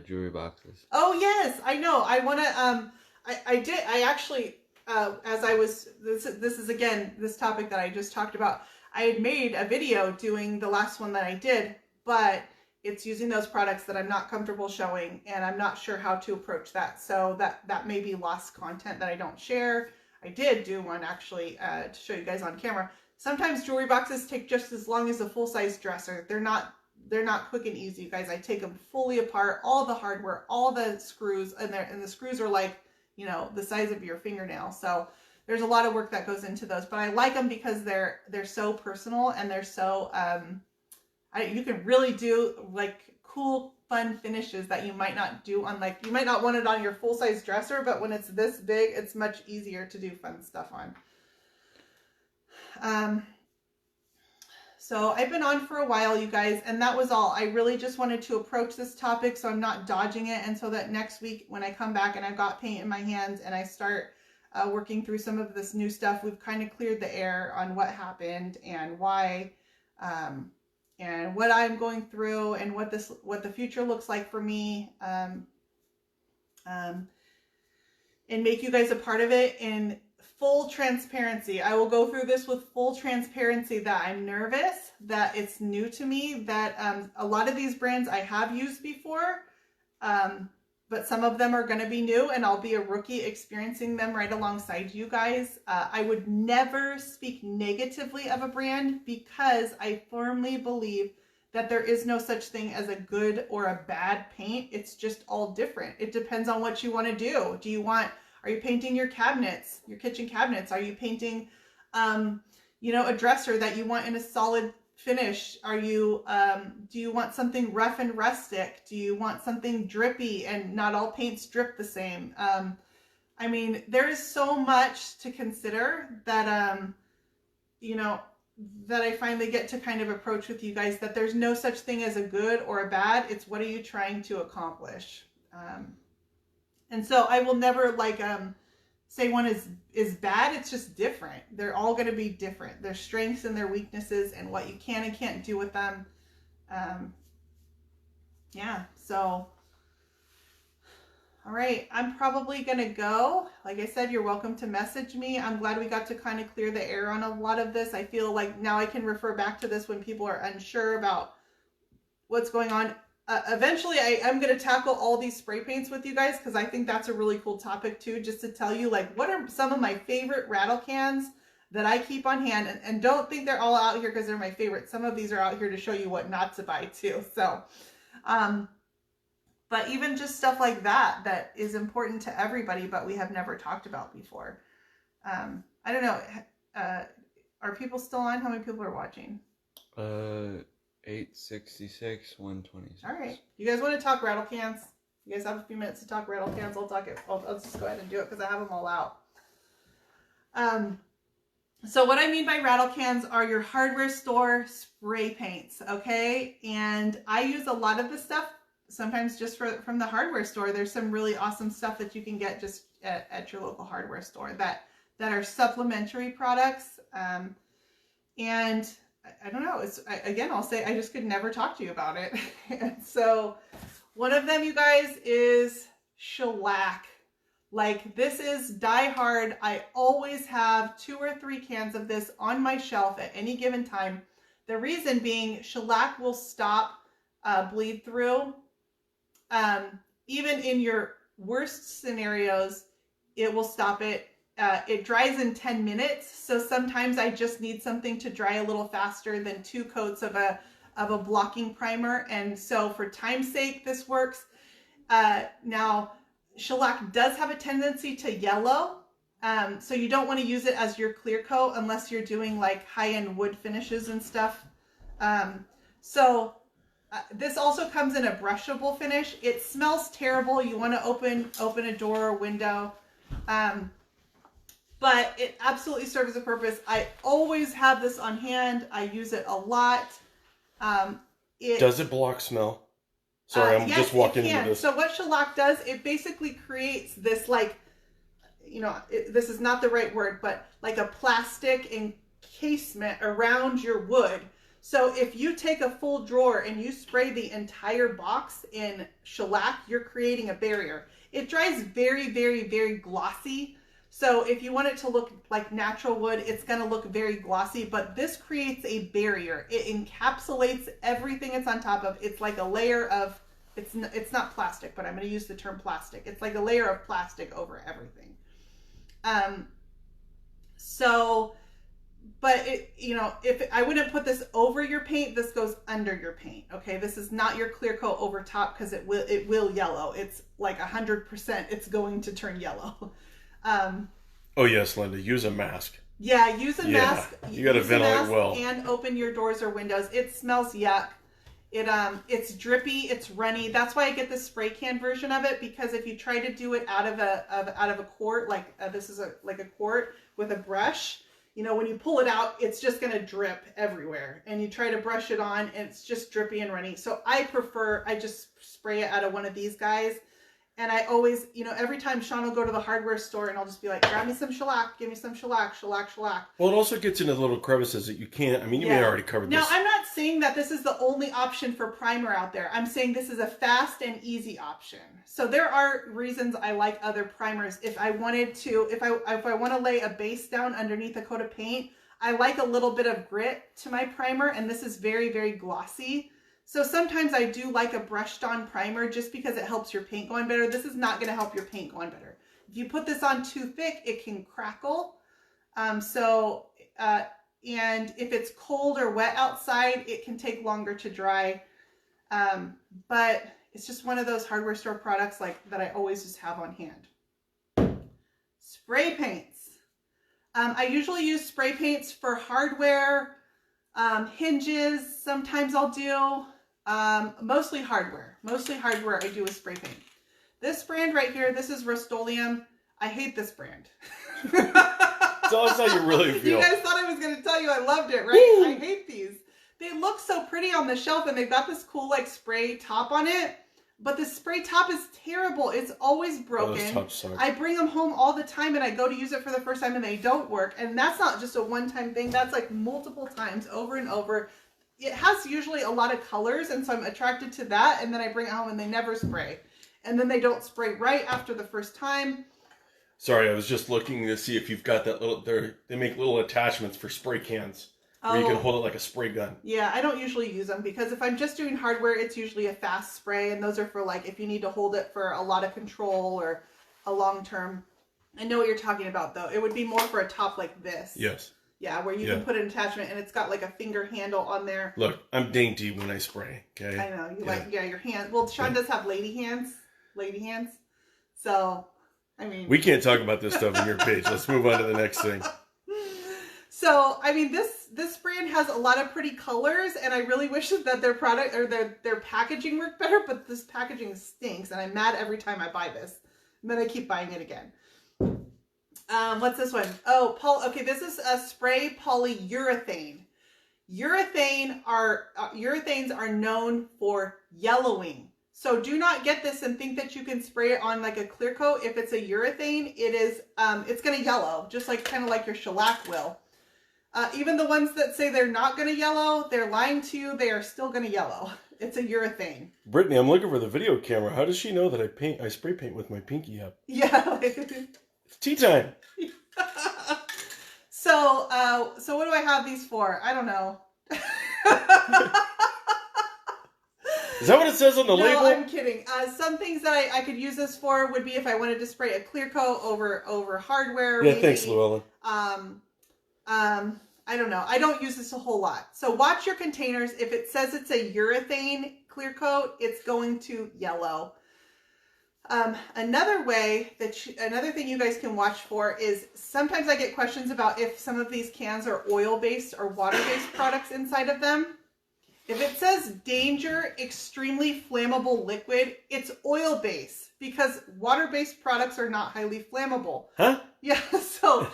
S3: jewelry boxes.
S2: Oh yes, I know. I want to. I actually. As I was, this is again, this topic that I just talked about. I had made a video doing the last one that I did, but it's using those products that I'm not comfortable showing and I'm not sure how to approach that. So that may be lost content that I don't share. I did do one actually to show you guys on camera. Sometimes jewelry boxes take just as long as a full-size dresser. They're not quick and easy, you guys. I take them fully apart, all the hardware, all the screws, and the screws are like, you know, the size of your fingernail. So there's a lot of work that goes into those, but I like them because they're so personal and they're so, you can really do like cool, fun finishes that you might not do on like, you might not want it on your full-size dresser, but when it's this big, it's much easier to do fun stuff on. So I've been on for a while, you guys, and that was all. I really just wanted to approach this topic so I'm not dodging it, and so that next week when I come back and I've got paint in my hands and I start working through some of this new stuff, we've kind of cleared the air on what happened and why, and what I'm going through and what the future looks like for me, and make you guys a part of it in full transparency. I will go through this with full transparency that I'm nervous, that it's new to me, that a lot of these brands I have used before, but but some of them are going to be new, and I'll be a rookie experiencing them right alongside you guys. I would never speak negatively of a brand because I firmly believe that there is no such thing as a good or a bad paint. It's just all different. It depends on what you want to do. Are you painting your cabinets, your kitchen cabinets? Are you painting, a dresser that you want in a solid finish? Are you, do you want something rough and rustic? Do you want something drippy? And not all paints drip the same. I mean, there is so much to consider that, that I finally get to kind of approach with you guys, that there's no such thing as a good or a bad. It's what are you trying to accomplish? And so I will never say one is bad. It's just different. They're all going to be different. Their strengths and their weaknesses and what you can and can't do with them. Yeah. So, all right. I'm probably going to go. Like I said, you're welcome to message me. I'm glad we got to kind of clear the air on a lot of this. I feel like now I can refer back to this when people are unsure about what's going on. Eventually, I am going to tackle all these spray paints with you guys because I think that's a really cool topic too, just to tell you like what are some of my favorite rattle cans that I keep on hand, and don't think they're all out here because they're my favorite. Some of these are out here to show you what not to buy too. So, but even just stuff like that is important to everybody, but we have never talked about before. I don't know. Are people still on? How many people are watching?
S3: 866, 126.
S2: All right. You guys want to talk rattle cans? You guys have a few minutes to talk rattle cans? I'll talk it. I'll just go ahead and do it because I have them all out. So what I mean by rattle cans are your hardware store spray paints, okay? And I use a lot of the stuff sometimes just from the hardware store. There's some really awesome stuff that you can get just at your local hardware store that are supplementary products. And I don't know. I'll say I just could never talk to you about it. And so one of them, you guys, is shellac. Like this is die hard. I always have 2 or 3 cans of this on my shelf at any given time. The reason being shellac will stop bleed through. Even in your worst scenarios, it will stop it. It dries in 10 minutes, so sometimes I just need something to dry a little faster than 2 coats of a blocking primer, and so for time's sake, this works. Now, shellac does have a tendency to yellow, so you don't want to use it as your clear coat unless you're doing like high-end wood finishes and stuff. This also comes in a brushable finish. It smells terrible. You want to open a door or window. But it absolutely serves a purpose. I always have this on hand. I use it a lot.
S1: Does it block smell? Sorry, I'm just walking into this.
S2: So what shellac does, it basically creates this this is not the right word, but like a plastic encasement around your wood. So if you take a full drawer and you spray the entire box in shellac, you're creating a barrier. It dries very, very, very glossy. So if you want it to look like natural wood, it's going to look very glossy, but this creates a barrier. It encapsulates everything it's on top of. It's like a layer of, it's not plastic, but I'm going to use the term plastic. It's like a layer of plastic over everything. But if I wouldn't put this over your paint, this goes under your paint. Okay. This is not your clear coat over top because it will yellow. It's like 100%. It's going to turn yellow.
S1: Oh yes, Linda, use a mask.
S2: Yeah, use a mask.
S1: You got to ventilate well.
S2: And open your doors or windows. It smells yuck. It's drippy, it's runny. That's why I get the spray can version of it, because if you try to do it out of a quart, like this is a quart with a brush, when you pull it out, it's just going to drip everywhere. And you try to brush it on and it's just drippy and runny. So I just spray it out of one of these guys. And I always, every time Sean will go to the hardware store and I'll just be like, grab me some shellac, give me some shellac.
S1: Well, it also gets into little crevices that you can't, you may already covered this.
S2: Now, I'm not saying that this is the only option for primer out there. I'm saying this is a fast and easy option. So there are reasons I like other primers. If I wanted to, if I want to lay a base down underneath a coat of paint, I like a little bit of grit to my primer, and this is very, very glossy. So sometimes I do like a brushed on primer just because it helps your paint go on better. This is not going to help your paint go on better. If you put this on too thick, it can crackle. And if it's cold or wet outside, it can take longer to dry. But it's just one of those hardware store products like that I always just have on hand. Spray paints. I usually use spray paints for hardware, hinges. Sometimes I'll do mostly hardware. Mostly hardware I do with spray paint. This brand right here, this is Rust-Oleum. I hate this brand.
S1: Tell us how you really feel.
S2: You guys thought I was going to tell you I loved it, right? Woo! I hate these. They look so pretty on the shelf, and they've got this cool like spray top on it. But the spray top is terrible. It's always broken.
S1: Those tops suck.
S2: I bring them home all the time, and I go to use it for the first time, and they don't work. And that's not just a one-time thing. That's like multiple times over and over. It has usually a lot of colors, and so I'm attracted to that. And then I bring it home, and they never spray. And then they don't spray right after the first time.
S1: Sorry, I was just looking to see if you've got that little. They make little attachments for spray cans where you can hold it like a spray gun.
S2: Yeah, I don't usually use them because if I'm just doing hardware, it's usually a fast spray, and those are for like if you need to hold it for a lot of control or a long term. I know what you're talking about though. It would be more for a top like this.
S1: Yes.
S2: Yeah, where you can put an attachment and it's got like a finger handle on there.
S1: Look, I'm dainty when I spray. Okay.
S2: I know your hand. Well, Sean does have lady hands. So. I mean,
S1: we can't talk about this stuff on your page. Let's move on to the next thing.
S2: So, I mean, this brand has a lot of pretty colors, and I really wish that their product or their packaging worked better, but this packaging stinks, and I'm mad every time I buy this. And then I keep buying it again. What's this one? Oh, okay, this is a spray polyurethane. Urethanes are known for yellowing. So do not get this and think that you can spray it on like a clear coat. If it's a urethane, it's going to yellow, just like kind of like your shellac will. Even the ones that say they're not going to yellow, they're lying to you. They are still going to yellow. It's a urethane.
S1: Brittany, I'm looking for the video camera. How does she know that I spray paint with my pinky up?
S2: Yeah.
S1: It's tea time.
S2: So what do I have these for? I don't know.
S1: Is that what it says on the label?
S2: No, I'm kidding. Some things that I could use this for would be if I wanted to spray a clear coat over hardware.
S1: Yeah,
S2: maybe.
S1: Thanks, Llewellyn.
S2: I don't know. I don't use this a whole lot. So watch your containers. If it says it's a urethane clear coat, it's going to yellow. Another thing you guys can watch for is sometimes I get questions about if some of these cans are oil-based or water-based products inside of them. If it says danger, extremely flammable liquid, it's oil-based because water-based products are not highly flammable.
S1: Huh?
S2: Yeah, so...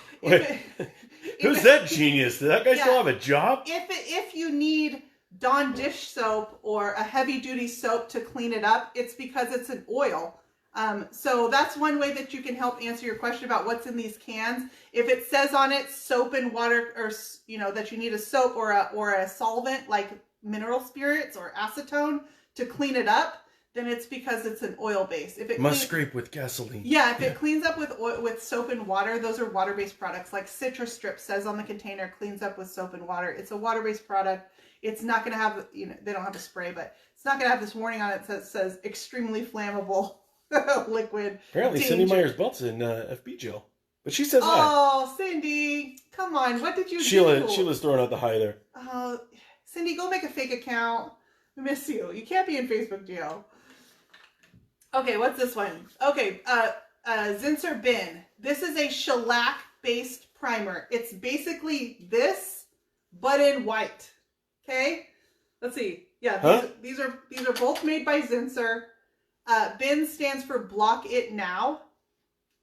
S1: Who's that genius? Does that guy still have a job?
S2: If you need Dawn dish soap or a heavy-duty soap to clean it up, it's because it's an oil. So that's one way that you can help answer your question about what's in these cans. If it says on it soap and water, or that you need a soap or a solvent like mineral spirits or acetone to clean it up, then it's because it's an oil base. If it
S1: scrape with gasoline.
S2: Yeah, if it cleans up with soap and water, those are water-based products. Like Citrus Strip says on the container, cleans up with soap and water. It's a water-based product. It's not going to have, they don't have a spray, but it's not going to have this warning on it that says extremely flammable liquid.
S1: Apparently,
S2: danger.
S1: Cindy Myers-Belt's in FB jail. But she says hi.
S2: Oh, Cindy, come on. What did you do?
S1: Sheila's throwing out the hi there.
S2: Oh, Cindy, go make a fake account. I miss you. You can't be in Facebook jail. Okay, what's this one? Okay, Zinsser Bin. This is a shellac-based primer. It's basically this, but in white. Okay? Let's see. Yeah, these are both made by Zinsser. Bin stands for Block It Now.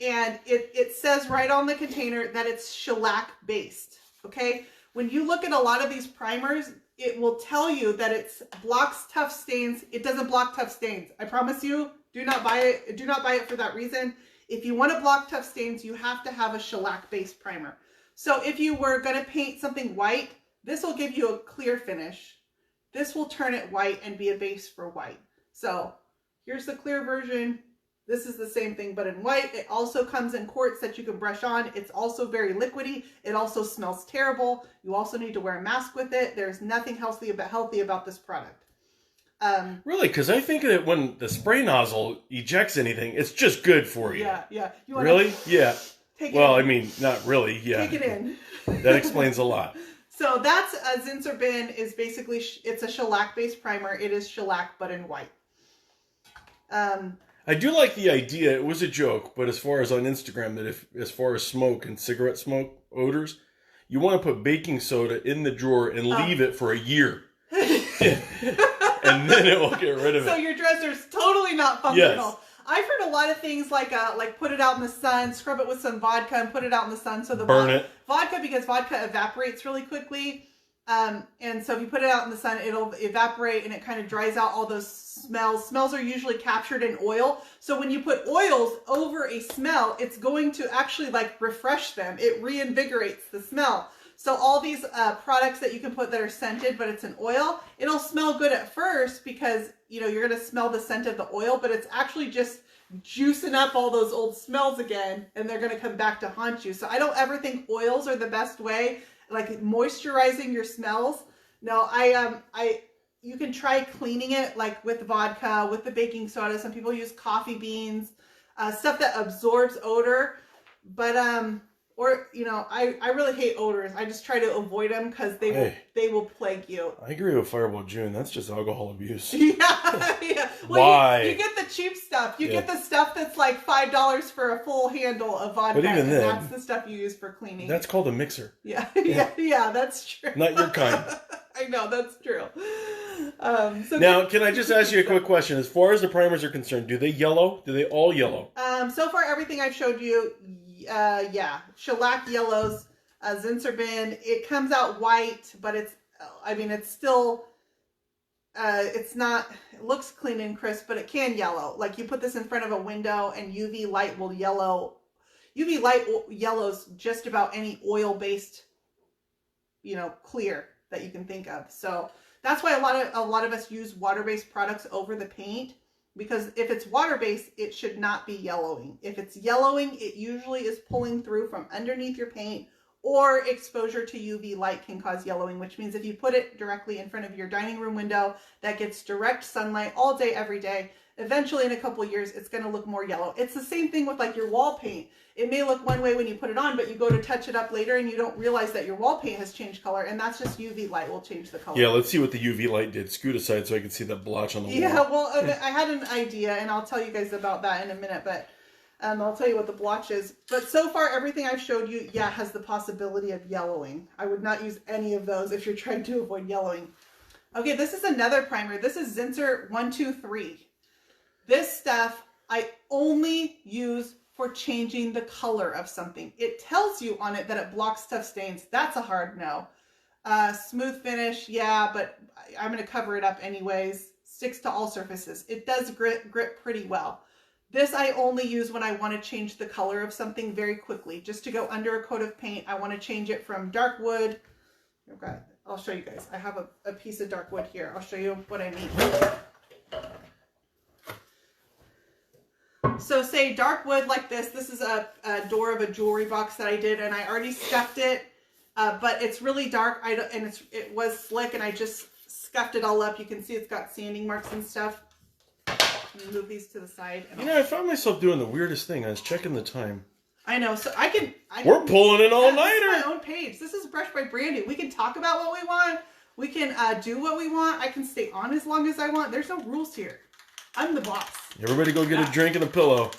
S2: And it says right on the container that it's shellac-based. Okay? When you look at a lot of these primers, it will tell you that it blocks tough stains. It doesn't block tough stains. I promise you, do not buy it. Do not buy it for that reason. If you want to block tough stains, you have to have a shellac-based primer. So if you were going to paint something white, this will give you a clear finish. This will turn it white and be a base for white. So here's the clear version. This is the same thing, but in white. It also comes in quartz that you can brush on. It's also very liquidy. It also smells terrible. You also need to wear a mask with it. There's nothing healthy about this product.
S1: Really? Because I think that when the spray nozzle ejects anything, it's just good for you.
S2: Yeah. You
S1: Really? Yeah.
S2: Take it
S1: Well,
S2: in.
S1: I mean, not really. Yeah.
S2: Take it in.
S1: That explains a lot.
S2: So that's a Zinsser bin is basically, it's a shellac-based primer. It is shellac, but in white.
S1: I do like the idea. It was a joke, but as far as on Instagram, that as far as smoke and cigarette smoke odors, you want to put baking soda in the drawer and leave it for a year. And then it will get rid of it.
S2: So your dresser's totally not functional.
S1: Yes.
S2: I've heard a lot of things like put it out in the sun, scrub it with some vodka, and put it out in the sun so the
S1: burn it.
S2: Vodka, because vodka evaporates really quickly, and so if you put it out in the sun, it'll evaporate and it kind of dries out all those smells. Smells are usually captured in oil, so when you put oils over a smell, it's going to actually like refresh them. It reinvigorates the smell. So all these products that you can put that are scented, but it's an oil, it'll smell good at first because, you know, you're going to smell the scent of the oil, but it's actually just juicing up all those old smells again, and they're going to come back to haunt you. So I don't ever think oils are the best way, like moisturizing your smells. No, you can try cleaning it like with vodka, with the baking soda. Some people use coffee beans, stuff that absorbs odor, but or, you know, I really hate odors. I just try to avoid them because they will plague you.
S1: I agree with Fireball June. That's just alcohol abuse.
S2: Yeah. Well,
S1: Why?
S2: You get the cheap stuff. You get the stuff that's like $5 for a full handle of vodka.
S1: But even then,
S2: that's the stuff you use for cleaning.
S1: That's called a mixer.
S2: Yeah, that's true.
S1: Not your kind.
S2: I know, that's true. So
S1: now, can I just ask you a quick question? As far as the primers are concerned, do they yellow? Do they all yellow?
S2: So far, everything I've showed you, yeah. Shellac yellows, Zinsser bin. It comes out white, but it's still, it's not, it looks clean and crisp, but it can yellow. Like you put this in front of a window and UV light will yellow. UV light yellows just about any oil-based, you know, clear that you can think of. So that's why a lot of us use water-based products over the paint, because if it's water-based, it should not be yellowing. If it's yellowing, it usually is pulling through from underneath your paint, or exposure to UV light can cause yellowing, which means if you put it directly in front of your dining room window that gets direct sunlight all day, every day, eventually in a couple of years, it's going to look more yellow. It's the same thing with like your wall paint. It may look one way when you put it on, but you go to touch it up later and you don't realize that your wall paint has changed color, and that's just UV light will change the color.
S1: Yeah, let's see what the UV light did. Scoot aside so I can see that blotch on the wall.
S2: Yeah, well, I had an idea, and I'll tell you guys about that in a minute, but I'll tell you what the blotch is. But so far, everything I've showed you, yeah, has the possibility of yellowing. I would not use any of those if you're trying to avoid yellowing. Okay, this is another primer. This is Zinsser 123. This stuff I only use for changing the color of something. It tells you on it that it blocks tough stains. That's a hard no. Smooth finish, yeah, but I'm going to cover it up anyways. Sticks to all surfaces. It does grip pretty well. This I only use when I want to change the color of something very quickly. Just to go under a coat of paint, I want to change it from dark wood. Okay, I'll show you guys. I have a piece of dark wood here. I'll show you what I mean. So say dark wood like this. This is a door of a jewelry box that I did, and I already scuffed it, but it's really dark. It was slick, and I just scuffed it all up. You can see it's got sanding marks and stuff. Move these to the side.
S1: You know, I found myself doing the weirdest thing. I was checking the time.
S2: I know, so I can
S1: We're pulling an all-nighter.
S2: This is my own page. This is Brushed by Brandy. We can talk about what we want. We can do what we want. I can stay on as long as I want. There's no rules here. I'm the boss.
S1: Everybody go get a drink and a pillow.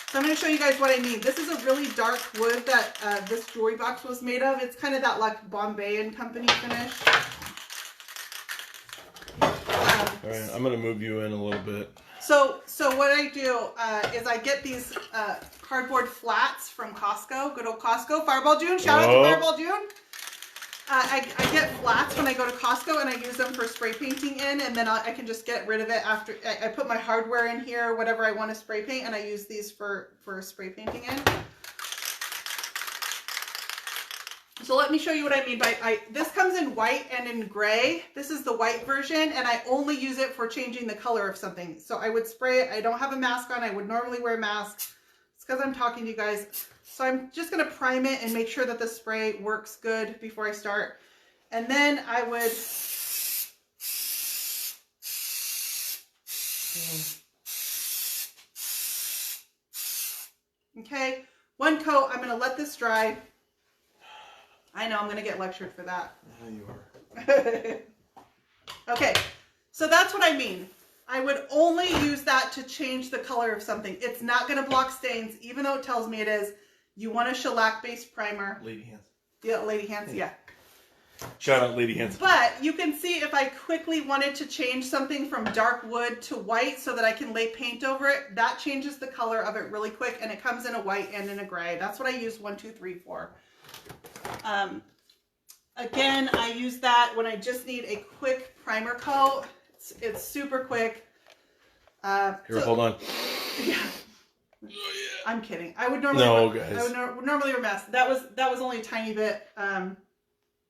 S2: So I'm going to show you guys what I mean. This is a really dark wood that this jewelry box was made of. It's kind of that like Bombay and Company finish.
S1: All right, I'm going to move you in a little bit.
S2: So what I do is I get these cardboard flats from Costco. Good old Costco. Fireball June. Shout out to Fireball June. I get flats when I go to Costco, and I use them for spray painting in, and then I can just get rid of it after I put my hardware in here, whatever I want to spray paint, and I use these for spray painting in. So let me show you what I mean by, this comes in white and in gray. This is the white version, and I only use it for changing the color of something. So I would spray it. I don't have a mask on. I would normally wear a mask. It's because I'm talking to you guys. So I'm just going to prime it and make sure that the spray works good before I start. And then I would Okay, one coat. I'm going to let this dry. I know I'm going to get lectured for that.
S1: Yeah, you are.
S2: Okay, so that's what I mean. I would only use that to change the color of something. It's not going to block stains, even though it tells me it is. You want a shellac-based primer.
S1: Lady hands.
S2: Yeah, lady hands, yeah.
S1: Shout out Lady Hands.
S2: But you can see if I quickly wanted to change something from dark wood to white so that I can lay paint over it, that changes the color of it really quick, and it comes in a white and in a gray. That's what I use 1, 2, 3 for. Again, I use that when I just need a quick primer coat. It's super quick.
S1: Here, hold on.
S2: Yeah. I'm kidding. I would normally
S1: guys.
S2: I would normally mess. That was only a tiny bit.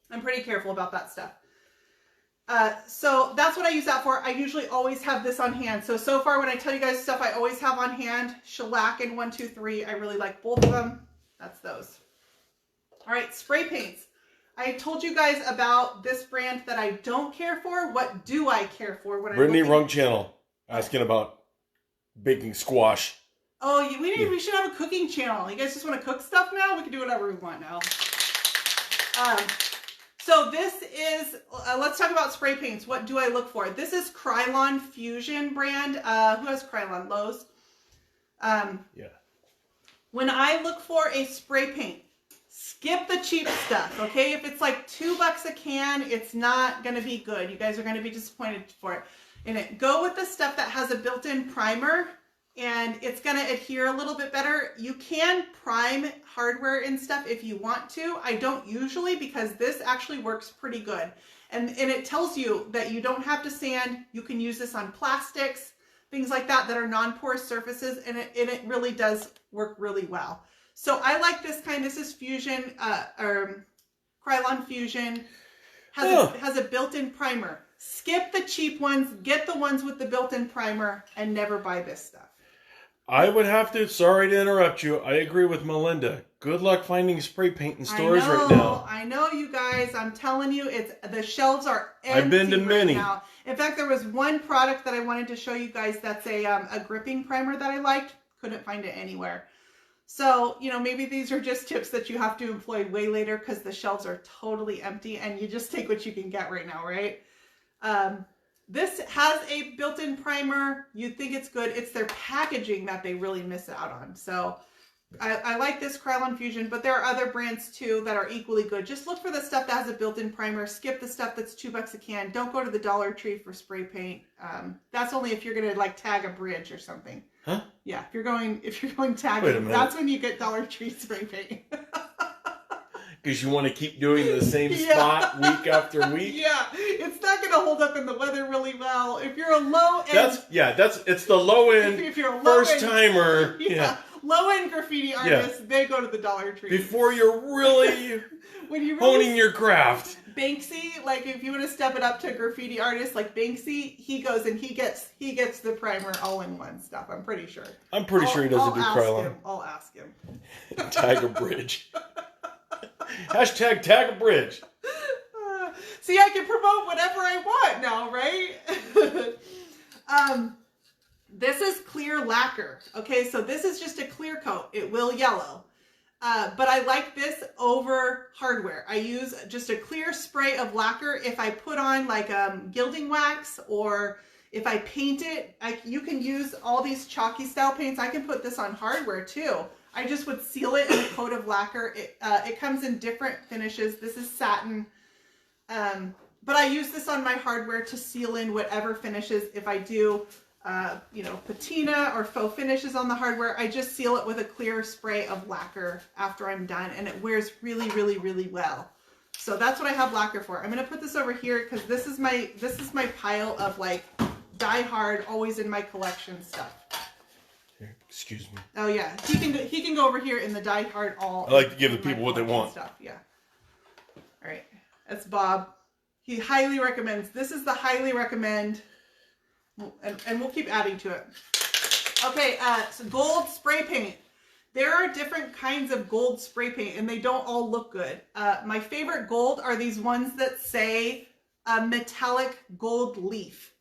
S2: I'm pretty careful about that stuff. So that's what I use that for. I usually always have this on hand. So far when I tell you guys stuff I always have on hand, shellac and 1, 2, 3. I really like both of them. That's those. All right, spray paints. I told you guys about this brand that I don't care for. What do I care for? When
S1: Brittany Rung Channel asking about baking squash.
S2: Oh, we should have a cooking channel. You guys just want to cook stuff now? We can do whatever we want now. So this is, let's talk about spray paints. What do I look for? This is Krylon Fusion brand. Who has Krylon? Lowe's?
S1: Yeah.
S2: When I look for a spray paint, skip the cheap stuff, okay? If it's like $2 a can, it's not going to be good. You guys are going to be disappointed for it. Go with the stuff that has a built-in primer, and it's going to adhere a little bit better. You can prime hardware and stuff if you want to. I don't usually, because this actually works pretty good. And it tells you that you don't have to sand. You can use this on plastics, things like that are non-porous surfaces, and it really does work really well. So I like this kind. This is Fusion, Krylon Fusion. Has a built-in primer. Skip the cheap ones. Get the ones with the built-in primer, and never buy this stuff.
S1: I would have to, sorry to interrupt you, I agree with Melinda. Good luck finding spray paint in stores right now.
S2: I know, you guys. I'm telling you, the shelves are empty.
S1: I've been to many.
S2: Now. In fact, there was one product that I wanted to show you guys that's a gripping primer that I liked. Couldn't find it anywhere. So, maybe these are just tips that you have to employ way later because the shelves are totally empty and you just take what you can get right now, right? This has a built-in primer. You'd think it's good. It's their packaging that they really miss out on. So I like this Krylon Fusion, but there are other brands too that are equally good. Just look for the stuff that has a built-in primer. Skip the stuff that's $2 a can. Don't go to the Dollar Tree for spray paint. That's only if you're going to tag a bridge or something.
S1: Huh?
S2: Yeah, if you're going tagging, that's when you get Dollar Tree spray paint.
S1: Because you want to keep doing the same spot week after week.
S2: Yeah, it's not going to hold up in the weather really well. If you're a low end,
S1: it's the low end.
S2: If you're a
S1: first timer,
S2: low end graffiti artists, they go to the Dollar Tree
S1: before you're really honing your craft.
S2: Banksy, like if you want to step it up to a graffiti artist like Banksy, he goes and he gets the primer all in one stuff. I'm pretty sure.
S1: I'm pretty sure he doesn't do Krylon.
S2: I'll ask him.
S1: Tag a bridge. Hashtag tag a bridge.
S2: See, I can promote whatever I want now, right? This is clear lacquer. Okay, so this is just a clear coat. It will yellow. But I like this over hardware. I use just a clear spray of lacquer. If I put on like gilding wax, or if I paint it, you can use all these chalky style paints. I can put this on hardware too. I just would seal it in a coat of lacquer. It comes in different finishes. This is satin. But I use this on my hardware to seal in whatever finishes. If I do, patina or faux finishes on the hardware, I just seal it with a clear spray of lacquer after I'm done, and it wears really, really, really well. So that's what I have lacquer for. I'm going to put this over here because this is my pile of like die hard, always in my collection stuff.
S1: Here, excuse me.
S2: Oh yeah, he can go over here in the die hard all.
S1: I like to give the people what they want.
S2: Stuff. Yeah. All right, that's Bob. He highly recommends. This is the highly recommend, and we'll keep adding to it. Okay, so gold spray paint. There are different kinds of gold spray paint, and they don't all look good. My favorite gold are these ones that say metallic gold leaf.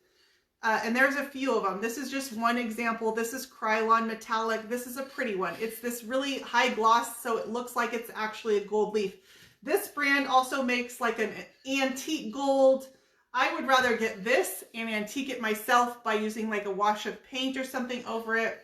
S2: And there's a few of them. This is just one example. This is Krylon Metallic. This is a pretty one. It's this really high gloss, so it looks like it's actually a gold leaf. This brand also makes like an antique gold. I would rather get this and antique it myself by using like a wash of paint or something over it.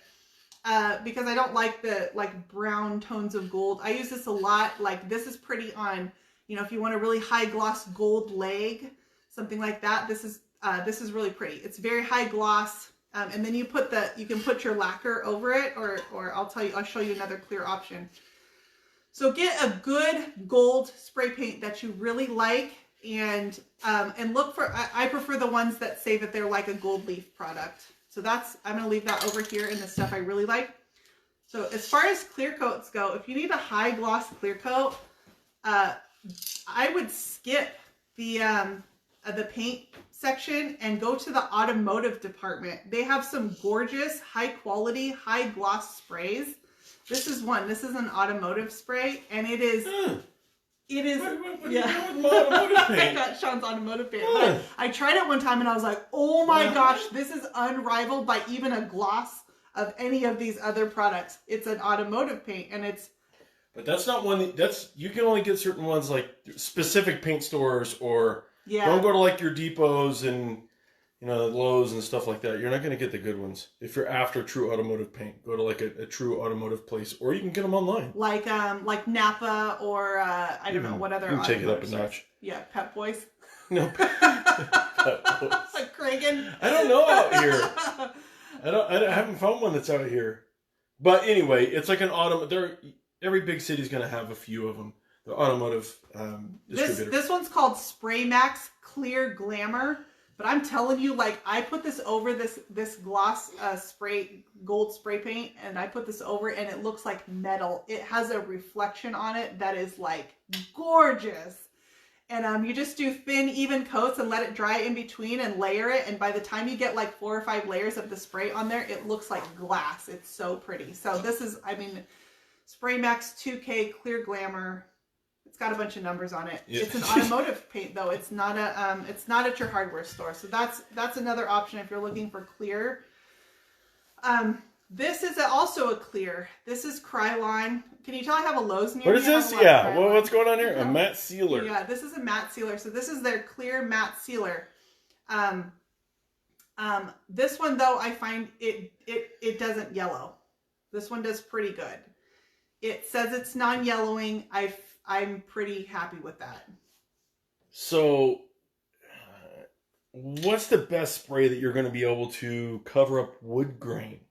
S2: Because I don't like the brown tones of gold. I use this a lot. Like this is pretty on, you know, if you want a really high gloss gold leg, something like that. This is really pretty. It's very high gloss. And then you can put your lacquer over it, or I'll show you another clear option. So get a good gold spray paint that you really like, and look for, I prefer the ones that say that they're like a gold leaf product. So I'm going to leave that over here in the stuff I really like. So as far as clear coats go, if you need a high gloss clear coat, I would skip the paint section and go to the automotive department. They have some gorgeous, high quality, high gloss sprays. This is one. This is an automotive spray, and it is. It is.
S1: What
S2: Yeah.
S1: you doing with my automotive paint?
S2: I got Sean's automotive paint. I tried it one time, and I was like, "Oh my gosh, this is unrivaled by even a gloss of any of these other products." It's an automotive paint, and it's.
S1: But that's not one. You can only get certain ones, like specific paint stores, or don't go to like your depots and Lowe's and stuff like that. You're not going to get the good ones. If you're after true automotive paint, go to like a true automotive place, or you can get them online. Like
S2: Napa, or I don't know what other.
S1: You can take it up a notch.
S2: Yeah, Pep Boys.
S1: No, Pep Boys.
S2: Like Kragen.
S1: I don't know out here. I haven't found one that's out here. But anyway, it's like an every big city's going to have a few of them. The automotive distributor.
S2: This one's called Spray Max Clear Glamour. But I'm telling you, like, I put this over this gloss gold spray paint, and I put this over, and it looks like metal. It has a reflection on it that is like gorgeous. And you just do thin, even coats and let it dry in between and layer it. And by the time you get like 4 or 5 layers of the spray on there, it looks like glass. It's so pretty. So this is, Spray Max 2K Clear Glamour. It's got a bunch of numbers on it. Yeah. It's an automotive paint though. It's not at your hardware store. So that's another option if you're looking for clear. This is also a clear. This is Krylon. Can you tell I have a Lowe's near me?
S1: What is this? Yeah. Well, what's going on here? A matte sealer.
S2: Yeah, this is a matte sealer. So this is their clear matte sealer. This one though, I find it doesn't yellow. This one does pretty good. It says it's non-yellowing. I'm pretty happy with that. So,
S1: what's the best spray that you're going to be able to cover up wood grain?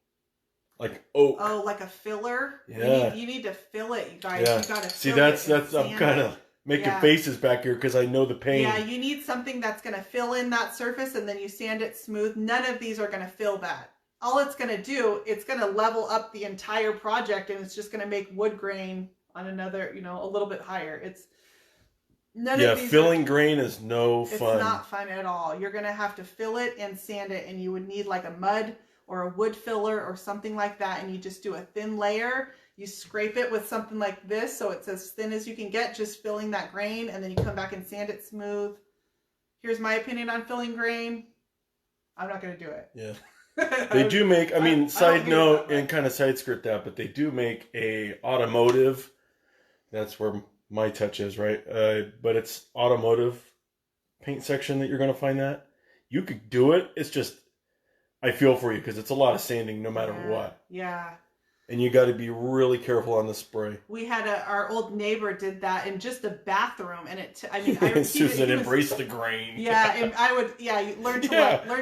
S1: Like oak.
S2: Oh, like a filler?
S1: Yeah.
S2: You need to fill it, you guys. Yeah. You gotta
S1: See, that's I'm kind of making faces back here because I know the pain.
S2: Yeah, you need something that's going to fill in that surface, and then you sand it smooth. None of these are going to fill that. All it's going to do, it's going to level up the entire project, and it's just going to make wood grain on another, a little bit higher. It's none of these.
S1: Filling grain is no fun.
S2: It's not fun at all. You're going to have to fill it and sand it, and you would need like a mud or a wood filler or something like that, and you just do a thin layer. You scrape it with something like this so it's as thin as you can get, just filling that grain, and then you come back and sand it smooth. Here's my opinion on filling grain. I'm not going to do it.
S1: Yeah. They do make, side note and kind of side skirt that, but they do make a automotive. That's where my touch is, right? But it's automotive paint section that you're going to find that. You could do it. It's just, I feel for you because it's a lot of sanding no matter what.
S2: Yeah.
S1: And you got to be really careful on the spray.
S2: We had our old neighbor did that in just a bathroom, and
S1: Susan embraced the grain.
S2: Yeah, and I would, you learn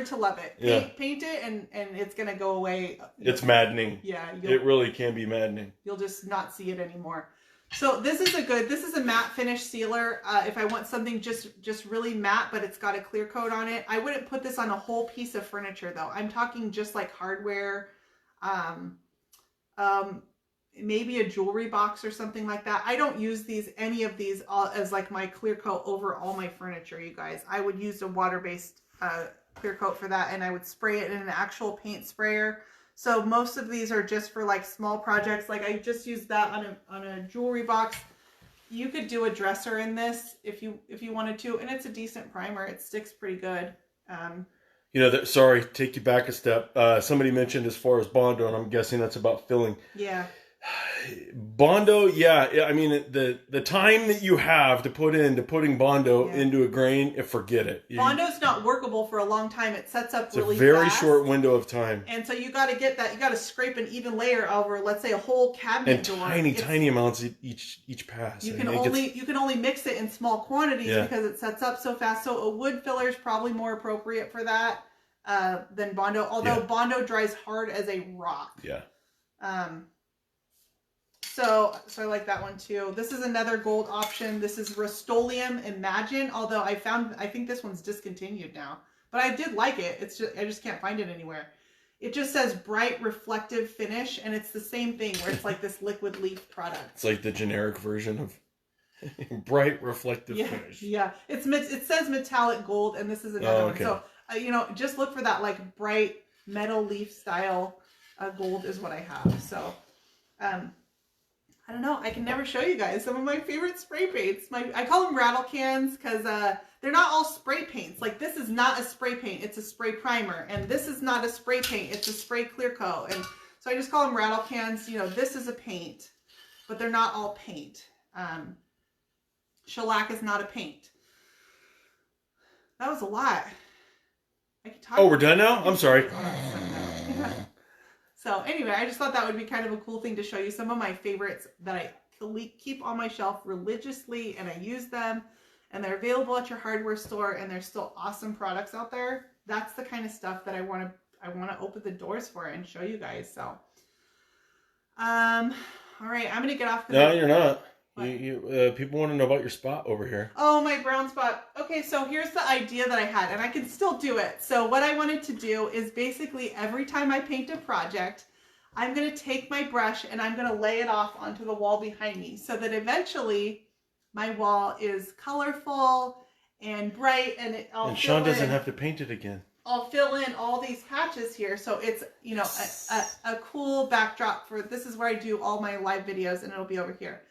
S2: to love it. Paint it, and it's gonna go away.
S1: It's maddening.
S2: Yeah,
S1: it really can be maddening.
S2: You'll just not see it anymore. So this is a matte finish sealer. If I want something just really matte, but it's got a clear coat on it, I wouldn't put this on a whole piece of furniture though. I'm talking just like hardware. Maybe a jewelry box or something like that. I don't use any of these as like my clear coat over all my furniture, you guys. I would use a water-based clear coat for that, and I would spray it in an actual paint sprayer. So most of these are just for like small projects. Like I just used that on a jewelry box. You could do a dresser in this if you wanted to, and it's a decent primer. It sticks pretty good.
S1: You know, sorry, take you back a step. Somebody mentioned as far as Bondo, and I'm guessing that's about filling.
S2: Yeah.
S1: Bondo, yeah. I mean, the time that you have to put into putting Bondo into a grain, forget it.
S2: Bondo's not workable for a long time. It sets up really fast.
S1: It's a very short window of time.
S2: And so you got to get that. You got to scrape an even layer over, let's say, a whole cabinet door.
S1: And tiny amounts each pass.
S2: You can only mix it in small quantities because it sets up so fast. So a wood filler is probably more appropriate for that than Bondo. Although Bondo dries hard as a rock.
S1: Yeah.
S2: So I like that one too. This is another gold option. This is Rust-Oleum Imagine. Although I think this one's discontinued now, but I did like it. I just can't find it anywhere. It just says bright reflective finish, and it's the same thing where it's like this liquid leaf product.
S1: It's like the generic version of bright reflective finish.
S2: Yeah, it says metallic gold, and this is another one. So just look for that like bright metal leaf style gold is what I have. So. I don't know. I can never show you guys some of my favorite spray paints. I call them rattle cans because they're not all spray paints. Like this is not a spray paint. It's a spray primer. And this is not a spray paint. It's a spray clear coat. And so I just call them rattle cans. You know, this is a paint, but they're not all paint. Shellac is not a paint. That was a lot. I could talk.
S1: Oh, we're done now? I'm sorry.
S2: So anyway, I just thought that would be kind of a cool thing to show you some of my favorites that I keep on my shelf religiously, and I use them, and they're available at your hardware store, and there's still awesome products out there. That's the kind of stuff that I want to open the doors for and show you guys. So, all right, I'm gonna get off.
S1: No, you're not. People want to know about your spot over here.
S2: Oh, my brown spot. Okay, so here's the idea that I had, and I can still do it. So what I wanted to do is basically every time I paint a project, I'm going to take my brush and I'm going to lay it off onto the wall behind me so that eventually my wall is colorful and bright, and
S1: Sean doesn't have to paint it again.
S2: I'll fill in all these patches here, so it's a cool backdrop for. This is where I do all my live videos, and it'll be over here.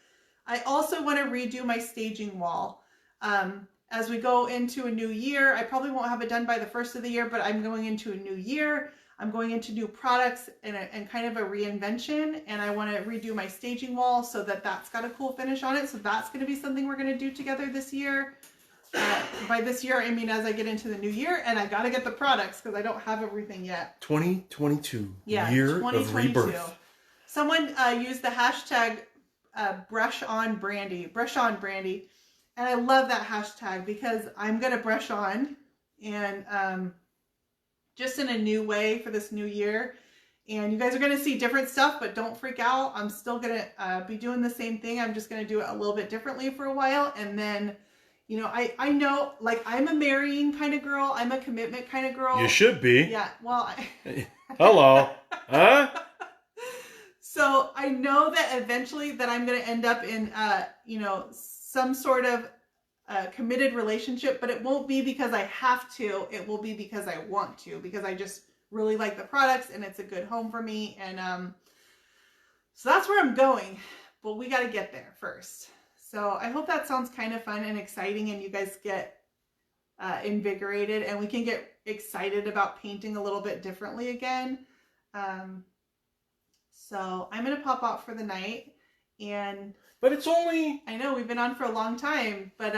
S2: I also want to redo my staging wall. As we go into a new year, I probably won't have it done by the first of the year, but I'm going into a new year. I'm going into new products and kind of a reinvention, and I want to redo my staging wall so that that's got a cool finish on it. So that's going to be something we're going to do together this year. By this year, I mean as I get into the new year, and I got to get the products because I don't have everything yet.
S1: 2022, year
S2: 2022.
S1: of rebirth.
S2: Someone used the hashtag brush on Brandy, and I love that hashtag because I'm gonna brush on, and just in a new way for this new year. And you guys are gonna see different stuff, but don't freak out. I'm still gonna be doing the same thing. I'm just gonna do it a little bit differently for a while, and then I know, like, I'm a marrying kind of girl. I'm a commitment kind of girl.
S1: You should be.
S2: Yeah. Well.
S1: Hello. Huh?
S2: So I know that eventually that I'm going to end up in, some sort of committed relationship, but it won't be because I have to. It will be because I want to, because I just really like the products and it's a good home for me. And so that's where I'm going, but we got to get there first. So I hope that sounds kind of fun and exciting, and you guys get invigorated, and we can get excited about painting a little bit differently again. So I'm going to pop out for the night,
S1: but it's only,
S2: I know we've been on for a long time, but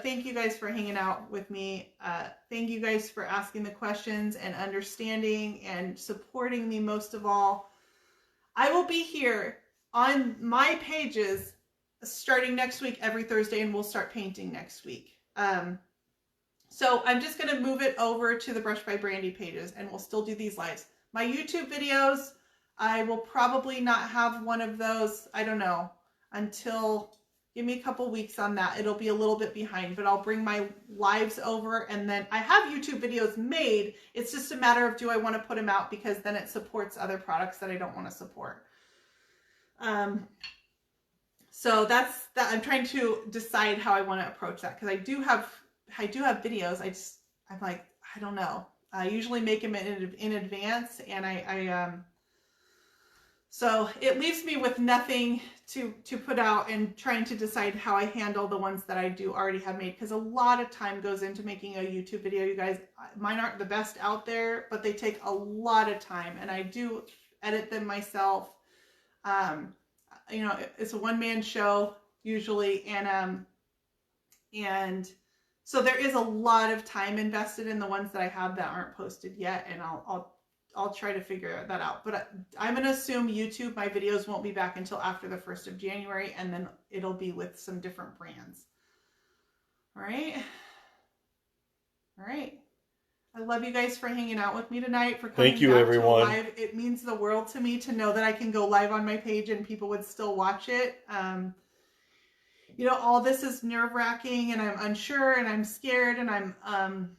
S2: thank you guys for hanging out with me. Thank you guys for asking the questions and understanding and supporting me most of all. I will be here on my pages starting next week every Thursday, and we'll start painting next week. So I'm just going to move it over to the Brush by Brandy pages, and we'll still do these lives. My YouTube videos, I will probably not have one of those, I don't know, until, give me a couple weeks on that. It'll be a little bit behind, but I'll bring my lives over, and then I have YouTube videos made. It's just a matter of, do I want to put them out, because then it supports other products that I don't want to support. So that's that. I'm trying to decide how I want to approach that, because I do have videos. I'm like, I don't know. I usually make them in advance, and I So it leaves me with nothing to put out and trying to decide how I handle the ones that I do already have made, because a lot of time goes into making a YouTube video, you guys. Mine aren't the best out there, but they take a lot of time, and I do edit them myself. You know, it's a one-man show usually, and so there is a lot of time invested in the ones that I have that aren't posted yet, and I'll try to figure that out. But I'm going to assume YouTube, my videos won't be back until after the 1st of January, and then it'll be with some different brands. All right. All right. I love you guys for hanging out with me tonight, for coming
S1: Thank you,
S2: back
S1: everyone.
S2: to a live. It means the world to me to know that I can go live on my page and people would still watch it. You know, all this is nerve-wracking, and I'm unsure, and I'm scared, and I'm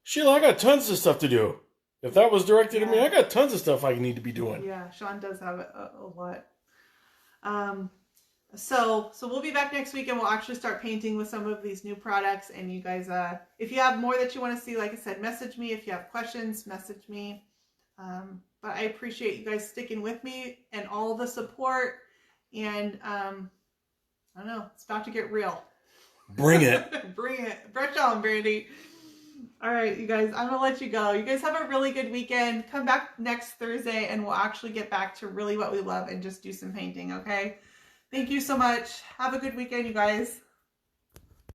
S1: Sheila, I got tons of stuff to do. If that was directed at me,
S2: Yeah.
S1: I got tons of stuff I need to be doing.
S2: Yeah, Sean does have a lot. So we'll be back next week, and we'll actually start painting with some of these new products. And you guys, if you have more that you want to see, like I said, message me. If you have questions, message me. But I appreciate you guys sticking with me and all the support. And I don't know, it's about to get real.
S1: Bring it.
S2: Bring it. Brush on, Brandy. All right, you guys, I'm going to let you go. You guys have a really good weekend. Come back next Thursday, and we'll actually get back to really what we love and just do some painting, okay? Thank you so much. Have a good weekend, you guys.